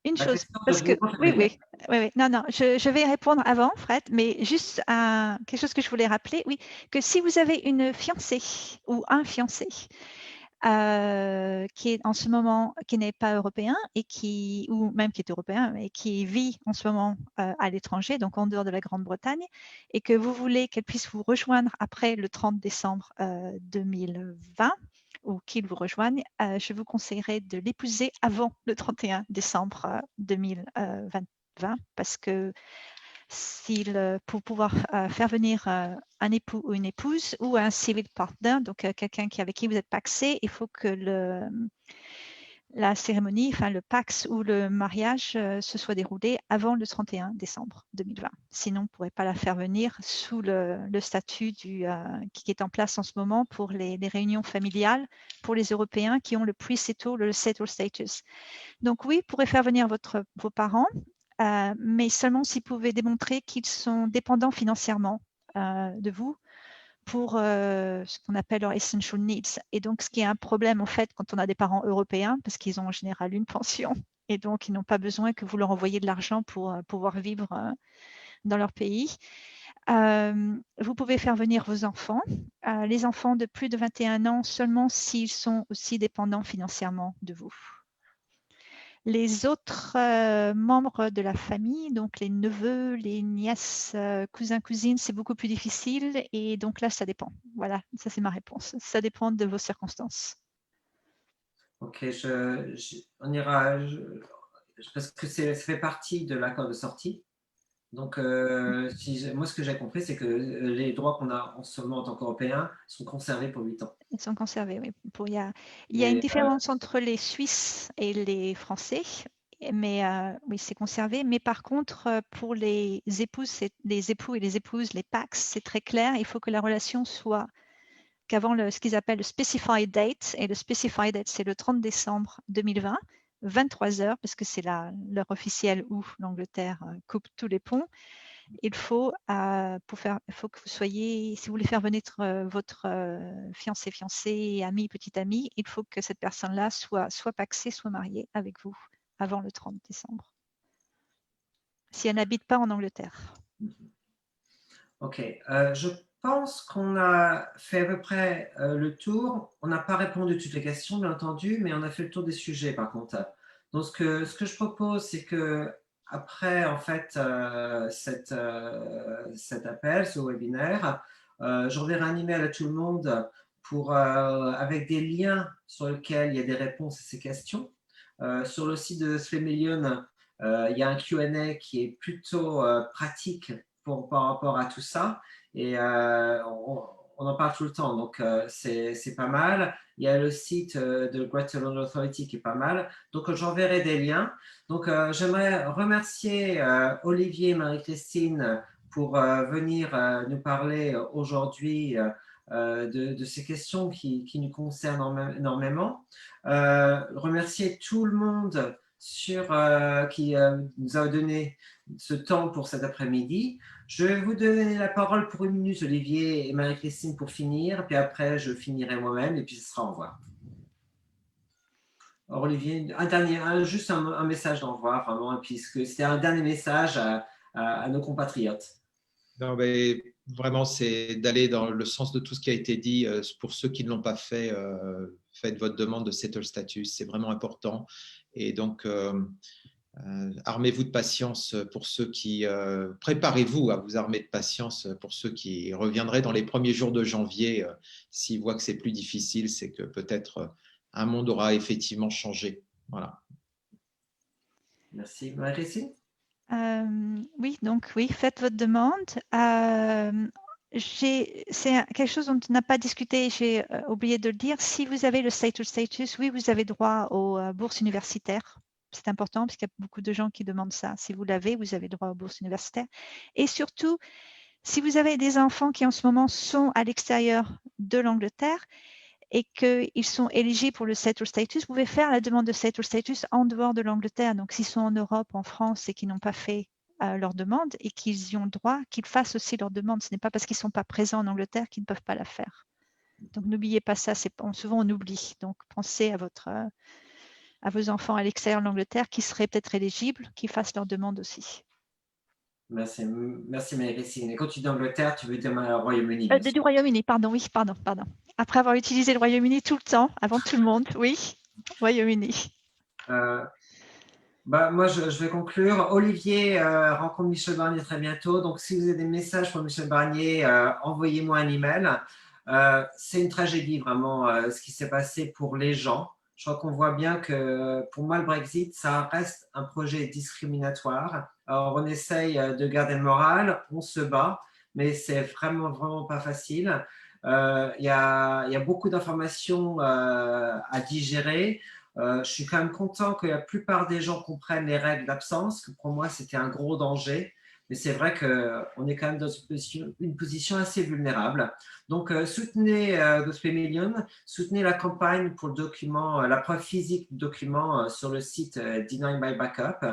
une La chose, question de parce que vous oui, confirmer. oui, oui, oui. Non, non, je vais y répondre avant, Fred, mais juste quelque chose que je voulais rappeler, oui, que si vous avez une fiancée ou un fiancé qui est en ce moment, qui n'est pas européen et ou même qui est européen, mais qui vit en ce moment à l'étranger, donc en dehors de la Grande-Bretagne, et que vous voulez qu'elle puisse vous rejoindre après le 30 décembre 2020, ou qu'il vous rejoigne, je vous conseillerais de l'épouser avant le 31 décembre 2020, parce que pour pouvoir faire venir un époux ou une épouse ou un civil partner, donc quelqu'un avec qui vous êtes paxé, il faut que la cérémonie, enfin le pax ou le mariage se soit déroulé avant le 31 décembre 2020. Sinon, on ne pourrait pas la faire venir sous le statut qui est en place en ce moment pour les réunions familiales pour les Européens qui ont le pre-settle, le settle status. Donc oui, vous pourrez faire venir vos parents, mais seulement si vous pouvez démontrer qu'ils sont dépendants financièrement de vous pour ce qu'on appelle leurs essential needs. Et donc, ce qui est un problème, en fait, quand on a des parents européens, parce qu'ils ont en général une pension, et donc ils n'ont pas besoin que vous leur envoyiez de l'argent pour pouvoir vivre dans leur pays. Vous pouvez faire venir vos enfants, les enfants de plus de 21 ans seulement s'ils sont aussi dépendants financièrement de vous. Les autres membres de la famille, donc les neveux, les nièces, cousins, cousines, c'est beaucoup plus difficile et donc là, ça dépend. Voilà, ça c'est ma réponse. Ça dépend de vos circonstances. Ok, on ira, parce que ça fait partie de l'accord de sortie. Donc, moi, ce que j'ai compris, c'est que les droits qu'on a en ce moment en tant qu'Européens sont conservés pour 8 ans. Ils sont conservés, oui. Il y a une Mais, différence entre les Suisses et les Français, mais oui, c'est conservé. Mais par contre, pour les épouses, les époux et les épouses, les PACS, c'est très clair. Il faut que la relation soit qu'avant ce qu'ils appellent le specified date, et le specified date, c'est le 30 décembre 2020, 23 heures, parce que c'est l'heure officielle où l'Angleterre coupe tous les ponts. Il faut, il faut que vous soyez, si vous voulez faire venir votre fiancé, ami, petit ami, il faut que cette personne-là soit paxée, soit mariée avec vous avant le 30 décembre. Si elle n'habite pas en Angleterre. Ok, je pense qu'on a fait à peu près le tour. On n'a pas répondu à toutes les questions, bien entendu, mais on a fait le tour des sujets par contre. Donc, ce que je propose, c'est que après en fait cet appel, ce webinaire, j'enverrai un email à tout le monde avec des liens sur lesquels il y a des réponses à ces questions. Sur le site de Slemillion, il y a un Q&A qui est plutôt pratique par rapport à tout ça. Et on en parle tout le temps, donc c'est pas mal. Il y a le site de Greater London Authority qui est pas mal. Donc j'enverrai des liens. Donc j'aimerais remercier Olivier et Marie-Christine pour venir nous parler aujourd'hui de ces questions qui nous concernent énormément. Remercier tout le monde qui nous a donné ce temps pour cet après-midi. Je vais vous donner la parole pour 1 minute, Olivier et Marie-Christine, pour finir. Puis après, je finirai moi-même et puis ce sera au revoir. Alors, Olivier, juste un message d'au revoir, vraiment, puisque c'était un dernier message à nos compatriotes. Non, mais vraiment, c'est d'aller dans le sens de tout ce qui a été dit. Pour ceux qui ne l'ont pas fait, faites votre demande de settle status. C'est vraiment important. Et donc, armez-vous de patience pour ceux qui… préparez-vous à vous armer de patience pour ceux qui reviendraient dans les premiers jours de janvier. S'ils voient que c'est plus difficile, c'est que peut-être un monde aura effectivement changé. Voilà. Merci. Marie-Christine? Oui, donc oui, faites votre demande. C'est quelque chose dont on n'a pas discuté, j'ai oublié de le dire. Si vous avez le settle status, oui, vous avez droit aux bourses universitaires. C'est important parce qu'il y a beaucoup de gens qui demandent ça. Si vous l'avez, vous avez droit aux bourses universitaires. Et surtout, Si vous avez des enfants qui en ce moment sont à l'extérieur de l'Angleterre et qu'ils sont éligibles pour le settled status, vous pouvez faire la demande de settled status en dehors de l'Angleterre. Donc, s'ils sont en Europe, en France et qu'ils n'ont pas fait leur demande et qu'ils y ont droit, qu'ils fassent aussi leur demande. Ce n'est pas parce qu'ils ne sont pas présents en Angleterre qu'ils ne peuvent pas la faire. Donc, n'oubliez pas ça. Souvent, on oublie. Donc, pensez à vos enfants à l'extérieur de l'Angleterre qui seraient peut-être éligibles, qui fassent leur demande aussi. Merci, Marie-Christine. Et quand tu dis Angleterre, tu veux dire Royaume-Uni, Du Royaume-Uni, pardon, oui, pardon. Après avoir utilisé le Royaume-Uni tout le temps, avant tout le monde, oui, Royaume-Uni. Moi, je vais conclure. Olivier rencontre Michel Barnier très bientôt. Donc, si vous avez des messages pour Michel Barnier, envoyez-moi un email. C'est une tragédie, vraiment, ce qui s'est passé pour les gens. Je crois qu'on voit bien que pour moi, le Brexit, ça reste un projet discriminatoire. Alors, on essaye de garder le moral, on se bat, mais c'est vraiment, vraiment pas facile. Il y a beaucoup d'informations à digérer. Je suis quand même content que la plupart des gens comprennent les règles d'absence, que pour moi, c'était un gros danger. Mais c'est vrai qu'on est quand même dans une position assez vulnérable. Donc, soutenez Gospel Million, soutenez la campagne pour le document, la preuve physique du document sur le site Denying by Backup.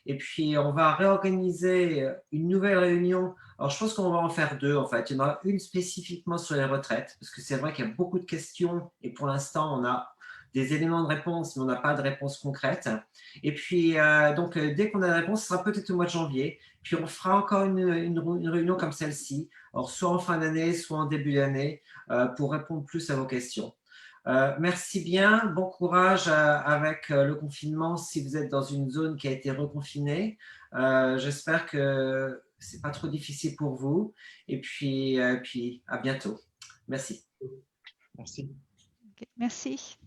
Et puis, on va réorganiser une nouvelle réunion. Alors, je pense qu'on va en faire deux, en fait. Il y en a une spécifiquement sur les retraites, parce que c'est vrai qu'il y a beaucoup de questions et pour l'instant, on a des éléments de réponse, mais on n'a pas de réponse concrète. Et puis, dès qu'on a la réponse, ce sera peut-être au mois de janvier. Puis, on fera encore une réunion comme celle-ci, alors soit en fin d'année, soit en début d'année, pour répondre plus à vos questions. Merci bien, bon courage avec le confinement si vous êtes dans une zone qui a été reconfinée. J'espère que ce n'est pas trop difficile pour vous. Et puis à bientôt. Merci. Merci. Okay, merci.